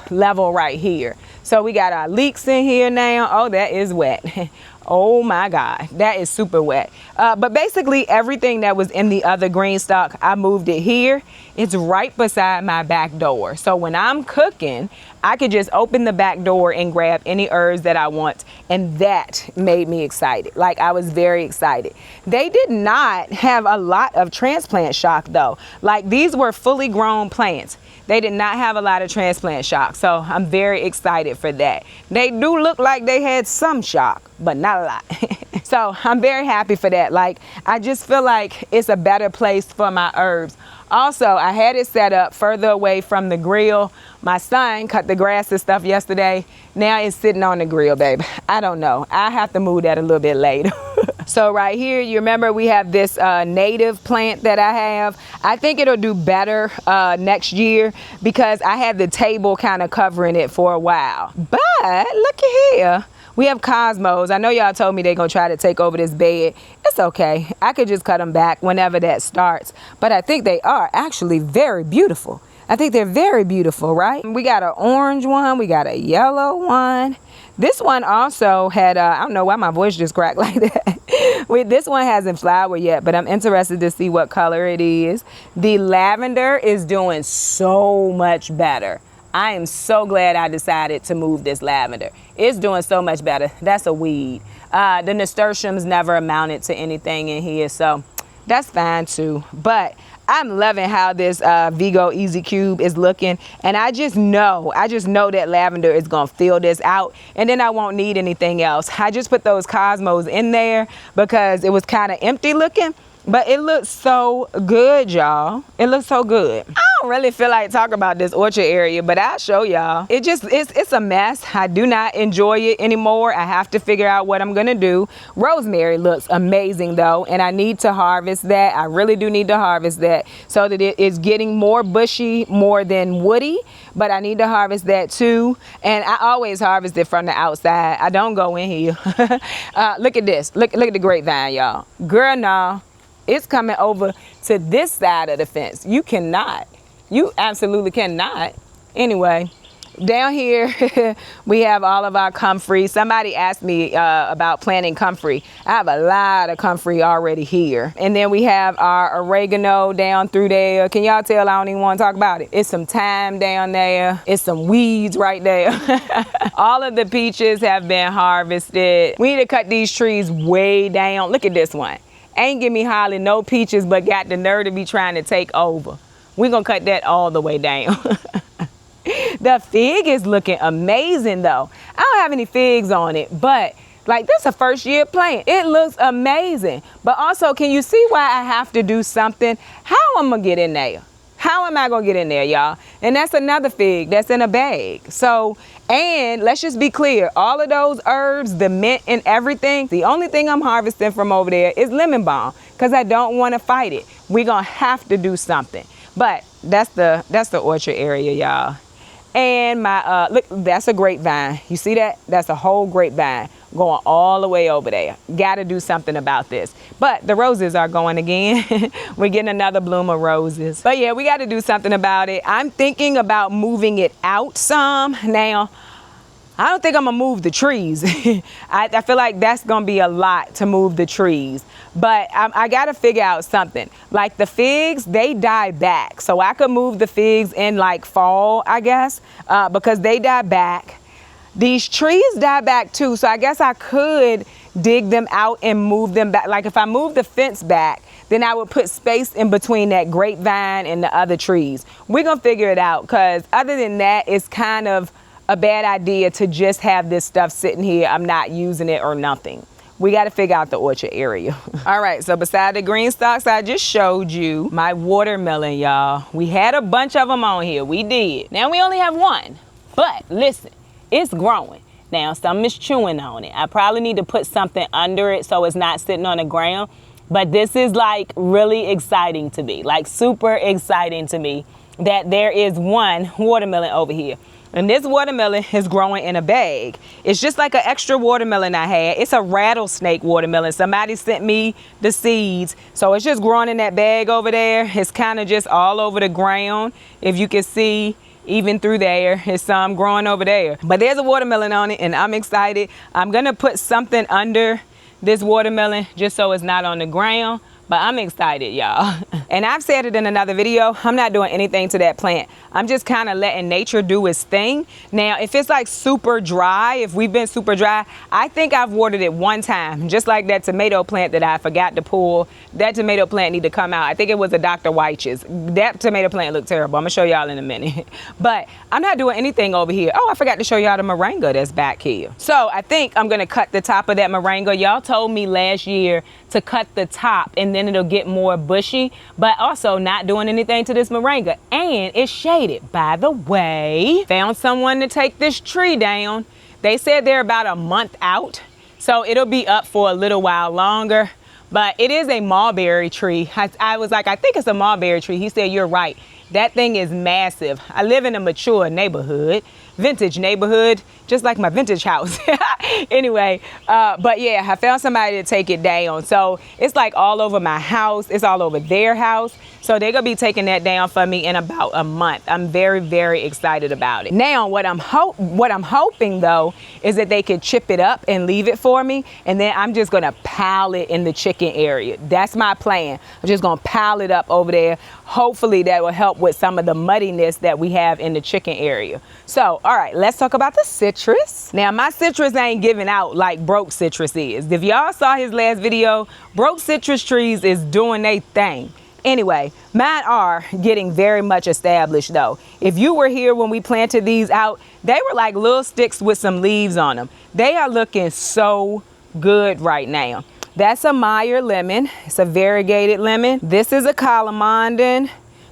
level right here. So we got our leeks in here now. Oh, that is wet. Oh my God, that is super wet. But basically everything that was in the other green stock, I moved it here. It's right beside my back door. So when I'm cooking, I could just open the back door and grab any herbs that I want. And that made me excited. Like, I was very excited. They did not have a lot of transplant shock though. Like, these were fully grown plants. They did not have a lot of transplant shock. So I'm very excited for that. They do look like they had some shock, but not a lot. So I'm very happy for that. Like, I just feel like it's a better place for my herbs. Also, I had it set up further away from the grill. My son cut the grass and stuff yesterday. Now it's sitting on the grill, baby. I don't know. I have to move that a little bit later. So right here, you remember we have this native plant that I have. I think it'll do better next year because I had the table kind of covering it for a while. But look at here. We have cosmos. I know y'all told me they're gonna try to take over this bed. It's okay. I could just cut them back whenever that starts. But I think they are actually very beautiful. I think they're very beautiful, right? We got an orange one. We got a yellow one. This one also had, I don't know why my voice just cracked like that. This one hasn't flowered yet, but I'm interested to see what color it is. The lavender is doing so much better. I am so glad I decided to move this lavender. It's doing so much better. That's a weed. The nasturtiums never amounted to anything in here, so that's fine too. But I'm loving how this Vigo Easy Cube is looking, and I just know that lavender is gonna fill this out, and then I won't need anything else. I just put those cosmos in there because it was kind of empty looking, but it looks so good, y'all. It looks so good. I don't really feel like talking about this orchard area, but I'll show y'all. It's a mess. I do not enjoy it anymore. I have to figure out what I'm gonna do. Rosemary looks amazing though, and I need to harvest that. I really do need to harvest that so that it is getting more bushy, more than woody, but I need to harvest that too. And I always harvest it from the outside. I don't go in here. Look at this. Look at the grapevine, y'all. Girl, no. It's coming over to this side of the fence. You cannot. You absolutely cannot. Anyway, down here, we have all of our comfrey. Somebody asked me about planting comfrey. I have a lot of comfrey already here. And then we have our oregano down through there. Can y'all tell I don't even want to talk about it? It's some thyme down there. It's some weeds right there. All of the peaches have been harvested. We need to cut these trees way down. Look at this one. Ain't give me hardly no peaches, but got the nerve to be trying to take over. We're gonna cut that all the way down. The fig is looking amazing though. I don't have any figs on it, but like, this is a first year plant. It looks amazing. But also, can you see why I have to do something? How am I gonna get in there? How am I gonna get in there, y'all? And that's another fig that's in a bag. So, and let's just be clear, all of those herbs, the mint and everything, the only thing I'm harvesting from over there is lemon balm because I don't want to fight it. We're gonna have to do something. But that's the orchard area, y'all. And my, look, that's a grapevine. You see that? That's a whole grapevine going all the way over there. Got to do something about this. But the roses are going again. We're getting another bloom of roses. But yeah, we got to do something about it. I'm thinking about moving it out some. Now, I don't think I'm gonna move the trees. I feel like that's gonna be a lot to move the trees. But I gotta figure out something. Like the figs, they die back. So I could move the figs in like fall, I guess, because they die back. These trees die back too. So I guess I could dig them out and move them back. Like if I move the fence back, then I would put space in between that grapevine and the other trees. We're gonna figure it out because other than that, it's kind of a bad idea to just have this stuff sitting here. I'm not using it or nothing. We got to figure out the orchard area. All right, so beside the green stalks I just showed you, my watermelon, y'all. We had a bunch of them on here. We did. Now we only have one. But listen, it's growing. Now some is chewing on it. I probably need to put something under it so it's not sitting on the ground. But this is like really exciting to me, like super exciting to me that there is one watermelon over here. And this watermelon is growing in a bag. It's just like an extra watermelon I had. It's a rattlesnake watermelon. Somebody sent me the seeds. So it's just growing in that bag over there. It's kind of just all over the ground. If you can see, even through there, there's some growing over there. But there's a watermelon on it and I'm excited. I'm gonna put something under this watermelon just so it's not on the ground. But I'm excited, y'all. And I've said it in another video, I'm not doing anything to that plant. I'm just kind of letting nature do its thing. Now, if it's like super dry, if we've been super dry, I think I've watered it one time, just like that tomato plant that I forgot to pull. That tomato plant need to come out. I think it was a Dr. Weich's. That tomato plant looked terrible. I'm gonna show y'all in a minute. But I'm not doing anything over here. Oh, I forgot to show y'all the moringa that's back here. So I think I'm gonna cut the top of that moringa. Y'all told me last year to cut the top and then it'll get more bushy, but also not doing anything to this moringa. And it's shaded. By the way, found someone to take this tree down. They said they're about a month out, so it'll be up for a little while longer. But it is a mulberry tree. I was like, I think it's a mulberry tree. He said, you're right. That thing is massive. I live in a mature neighborhood, vintage neighborhood, just like my vintage house. Anyway, but yeah, I found somebody to take it down. So it's like all over my house. It's all over their house. So they're gonna be taking that down for me in about a month. I'm very, very excited about it. Now, what I'm hoping though, is that they can chip it up and leave it for me. And then I'm just gonna pile it in the chicken area. That's my plan. I'm just gonna pile it up over there. Hopefully that will help with some of the muddiness that we have in the chicken area. So, all right, let's talk about the citrus. Now, my citrus ain't giving out like broke citrus is. If y'all saw his last video, broke citrus trees is doing their thing. Anyway, mine are getting very much established though. If you were here when we planted these out, they were like little sticks with some leaves on them. They are looking so good right now. That's a Meyer lemon. It's a variegated lemon. This is a Calamandan.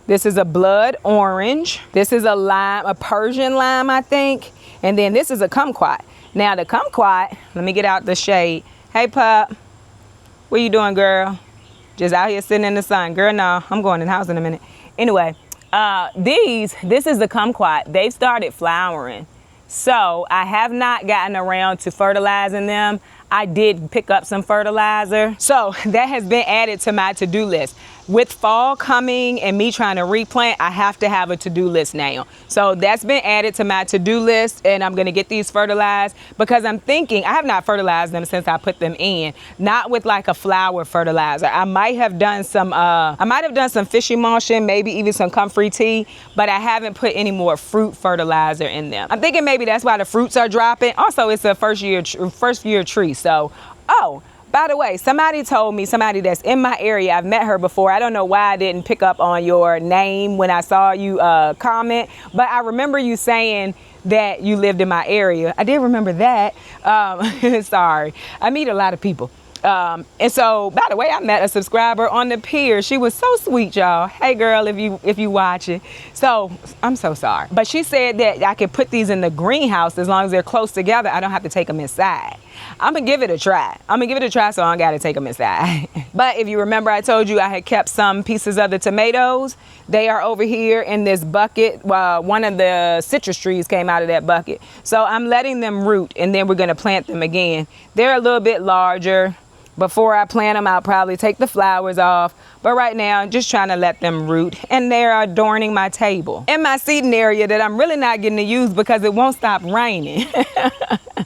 This is a blood orange. This is a lime, a Persian lime, I think. And then this is a kumquat. Now the kumquat, let me get out the shade. Hey pup, what you doing, girl? Just out here sitting in the sun. Girl, no, I'm going in the house in a minute. Anyway, this is the kumquat. They've started flowering. So I have not gotten around to fertilizing them. I did pick up some fertilizer. So that has been added to my to-do list. With fall coming and me trying to replant, I have to have a to-do list now. So that's been added to my to-do list and I'm gonna get these fertilized because I'm thinking, I have not fertilized them since I put them in, not with like a flower fertilizer. I might have done some fish emulsion, maybe even some comfrey tea, but I haven't put any more fruit fertilizer in them. I'm thinking maybe that's why the fruits are dropping. Also, it's a first year tree. So, oh, by the way, somebody told me, somebody that's in my area, I've met her before. I don't know why I didn't pick up on your name when I saw you comment, but I remember you saying that you lived in my area. I did remember that. Sorry, I meet a lot of people. And so, by the way, I met a subscriber on the pier. She was so sweet, y'all. Hey, girl, if you watching. So, I'm so sorry. But she said that I could put these in the greenhouse as long as they're close together. I don't have to take them inside. I'm going to give it a try. So I got to take them inside. But if you remember, I told you I had kept some pieces of the tomatoes. They are over here in this bucket. One of the citrus trees came out of that bucket. So I'm letting them root, and then we're going to plant them again. They're a little bit larger. Before I plant them, I'll probably take the flowers off. But right now, I'm just trying to let them root. And they're adorning my table and my seating area that I'm really not getting to use because it won't stop raining.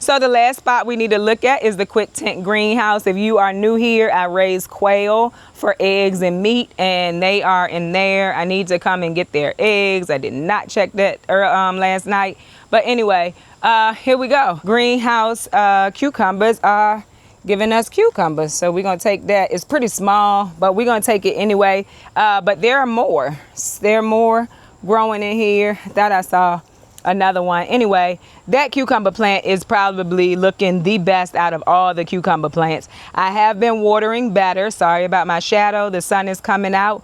So the last spot we need to look at is the quick tent greenhouse. If you are new here, I raise quail for eggs and meat, and they are in there. I need to come and get their eggs. I did not check that last night. But anyway, here we go. Greenhouse cucumbers are giving us cucumbers, so we're gonna take that. It's pretty small, but we're gonna take it anyway. But there are more growing in here. Thought I saw another one. Anyway, that cucumber plant is probably looking the best out of all the cucumber plants. I have been watering better. Sorry about my shadow. The sun is coming out.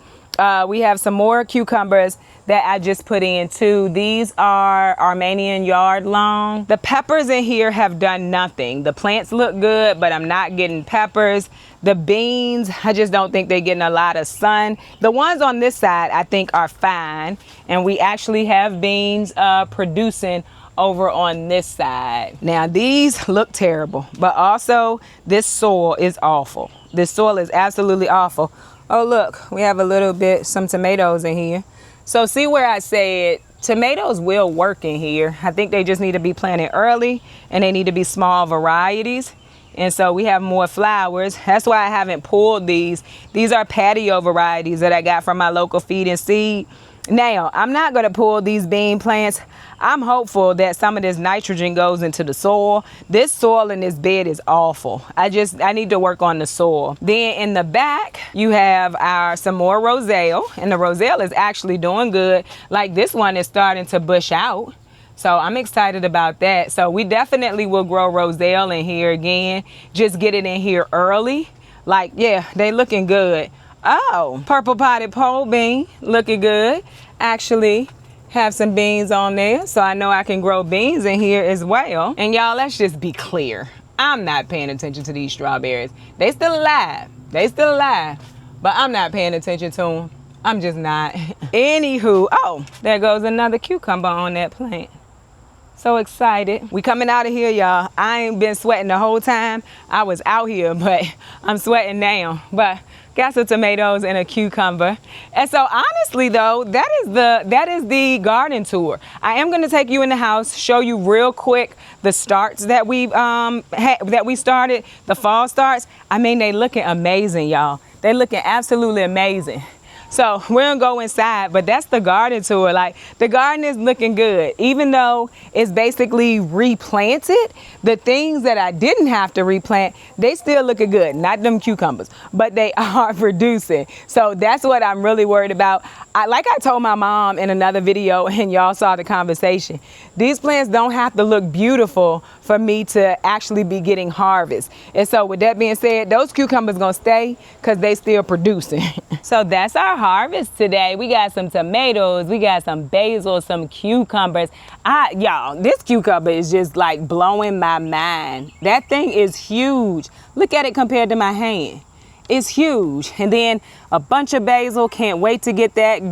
We have some more cucumbers that I just put in too. These are Armenian yard long. The peppers in here have done nothing. The plants look good, but I'm not getting peppers. The beans, I just don't think they're getting a lot of sun. The ones on this side I think are fine. And we actually have beans producing over on this side. Now these look terrible, but also this soil is awful. This soil is absolutely awful. Oh look, we have a little bit, some tomatoes in here. So see where I said tomatoes will work in here. I think they just need to be planted early and they need to be small varieties. And so we have more flowers. That's why I haven't pulled these. These are patio varieties that I got from my local feed and seed. Now, I'm not going to pull these bean plants. I'm hopeful that some of this nitrogen goes into the soil. This soil in this bed is awful. I need to work on the soil. Then in the back, you have some more roselle, and the roselle is actually doing good. Like this one is starting to bush out. So I'm excited about that. So we definitely will grow roselle in here again. Just get it in here early. Like, yeah, they looking good. Oh, purple potted pole bean, looking good. Actually have some beans on there, so I know I can grow beans in here as well. And y'all, let's just be clear. I'm not paying attention to these strawberries. They still alive. They still alive, but I'm not paying attention to them. I'm just not. Anywho, oh, there goes another cucumber on that plant. So excited. We coming out of here, y'all. I ain't been sweating the whole time I was out here, but I'm sweating now. But got some tomatoes and a cucumber. And so honestly though, that is the garden tour. I am gonna take you in the house, show you real quick the starts that we started, the fall starts. I mean, they looking amazing, y'all. They looking absolutely amazing. So we're gonna go inside, but that's the garden tour. Like, the garden is looking good. Even though it's basically replanted, the things that I didn't have to replant, they still looking good. Not them cucumbers, but they are producing. So that's what I'm really worried about. Like I told my mom in another video, and y'all saw the conversation, these plants don't have to look beautiful for me to actually be getting harvest. And so with that being said, those cucumbers gonna stay because they still producing. So that's our harvest today. We got some tomatoes, we got some basil, some cucumbers. Y'all, this cucumber is just like blowing my mind. That thing is huge. Look at it compared to my hand. It's huge. And then a bunch of basil. Can't wait to get that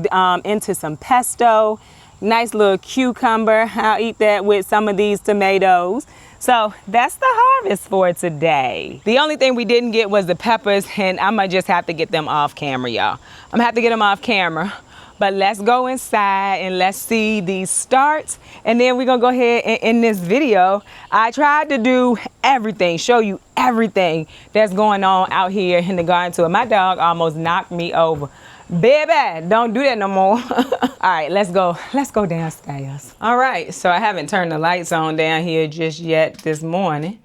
into some pesto. Nice little cucumber. I'll eat that with some of these tomatoes. So that's the harvest for today. The only thing we didn't get was the peppers, and I might just have to get them off camera, y'all. I'm gonna have to get them off camera. But let's go inside and let's see these starts. And then we're gonna go ahead and in this video, I tried to do everything, show you everything that's going on out here in the garden tour. My dog almost knocked me over. Baby, don't do that no more. All right, let's go downstairs. All right, so I haven't turned the lights on down here just yet this morning,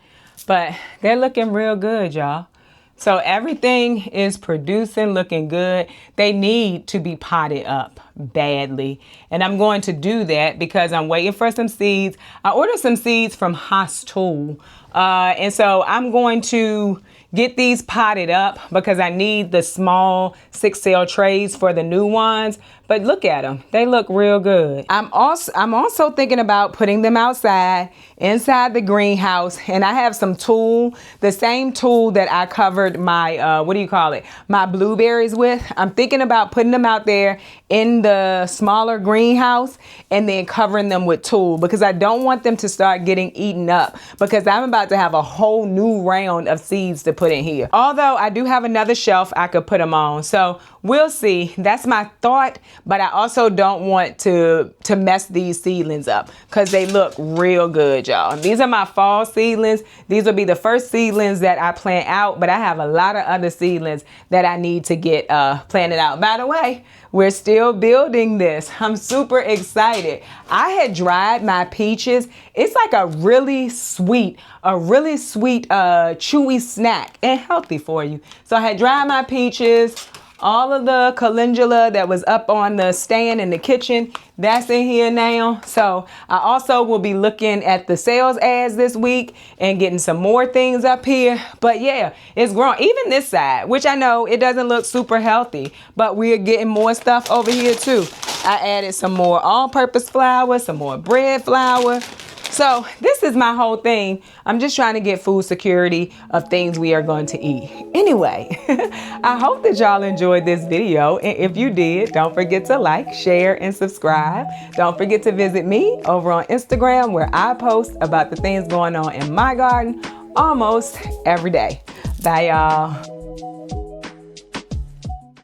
but they're looking real good, y'all. So everything is producing, looking good. They need to be potted up badly. And I'm going to do that because I'm waiting for some seeds. I ordered some seeds from Hopewell. And so I'm going to get these potted up because I need the small 6-cell trays for the new ones. But look at them. They look real good. I'm also thinking about putting them outside, inside the greenhouse. And I have some tool, the same tool that I covered my, my blueberries with. I'm thinking about putting them out there in the smaller greenhouse and then covering them with tool because I don't want them to start getting eaten up because I'm about to have a whole new round of seeds to put in here. Although I do have another shelf I could put them on. So we'll see. That's my thought. But I also don't want to mess these seedlings up because they look real good, y'all. These are my fall seedlings. These will be the first seedlings that I plant out, but I have a lot of other seedlings that I need to get planted out. By the way, we're still building this. I'm super excited. I had dried my peaches. It's like a really sweet, chewy snack and healthy for you. So I had dried my peaches All of the calendula that was up on the stand in the kitchen, that's in here now. So I also will be looking at the sales ads this week and getting some more things up here. But yeah, it's growing. Even this side, which I know it doesn't look super healthy, but we're getting more stuff over here too. I added some more all-purpose flour, some more bread flour. So this is my whole thing. I'm just trying to get food security of things we are going to eat. Anyway, I hope that y'all enjoyed this video. And if you did, don't forget to like, share, and subscribe. Don't forget to visit me over on Instagram where I post about the things going on in my garden almost every day. Bye, y'all.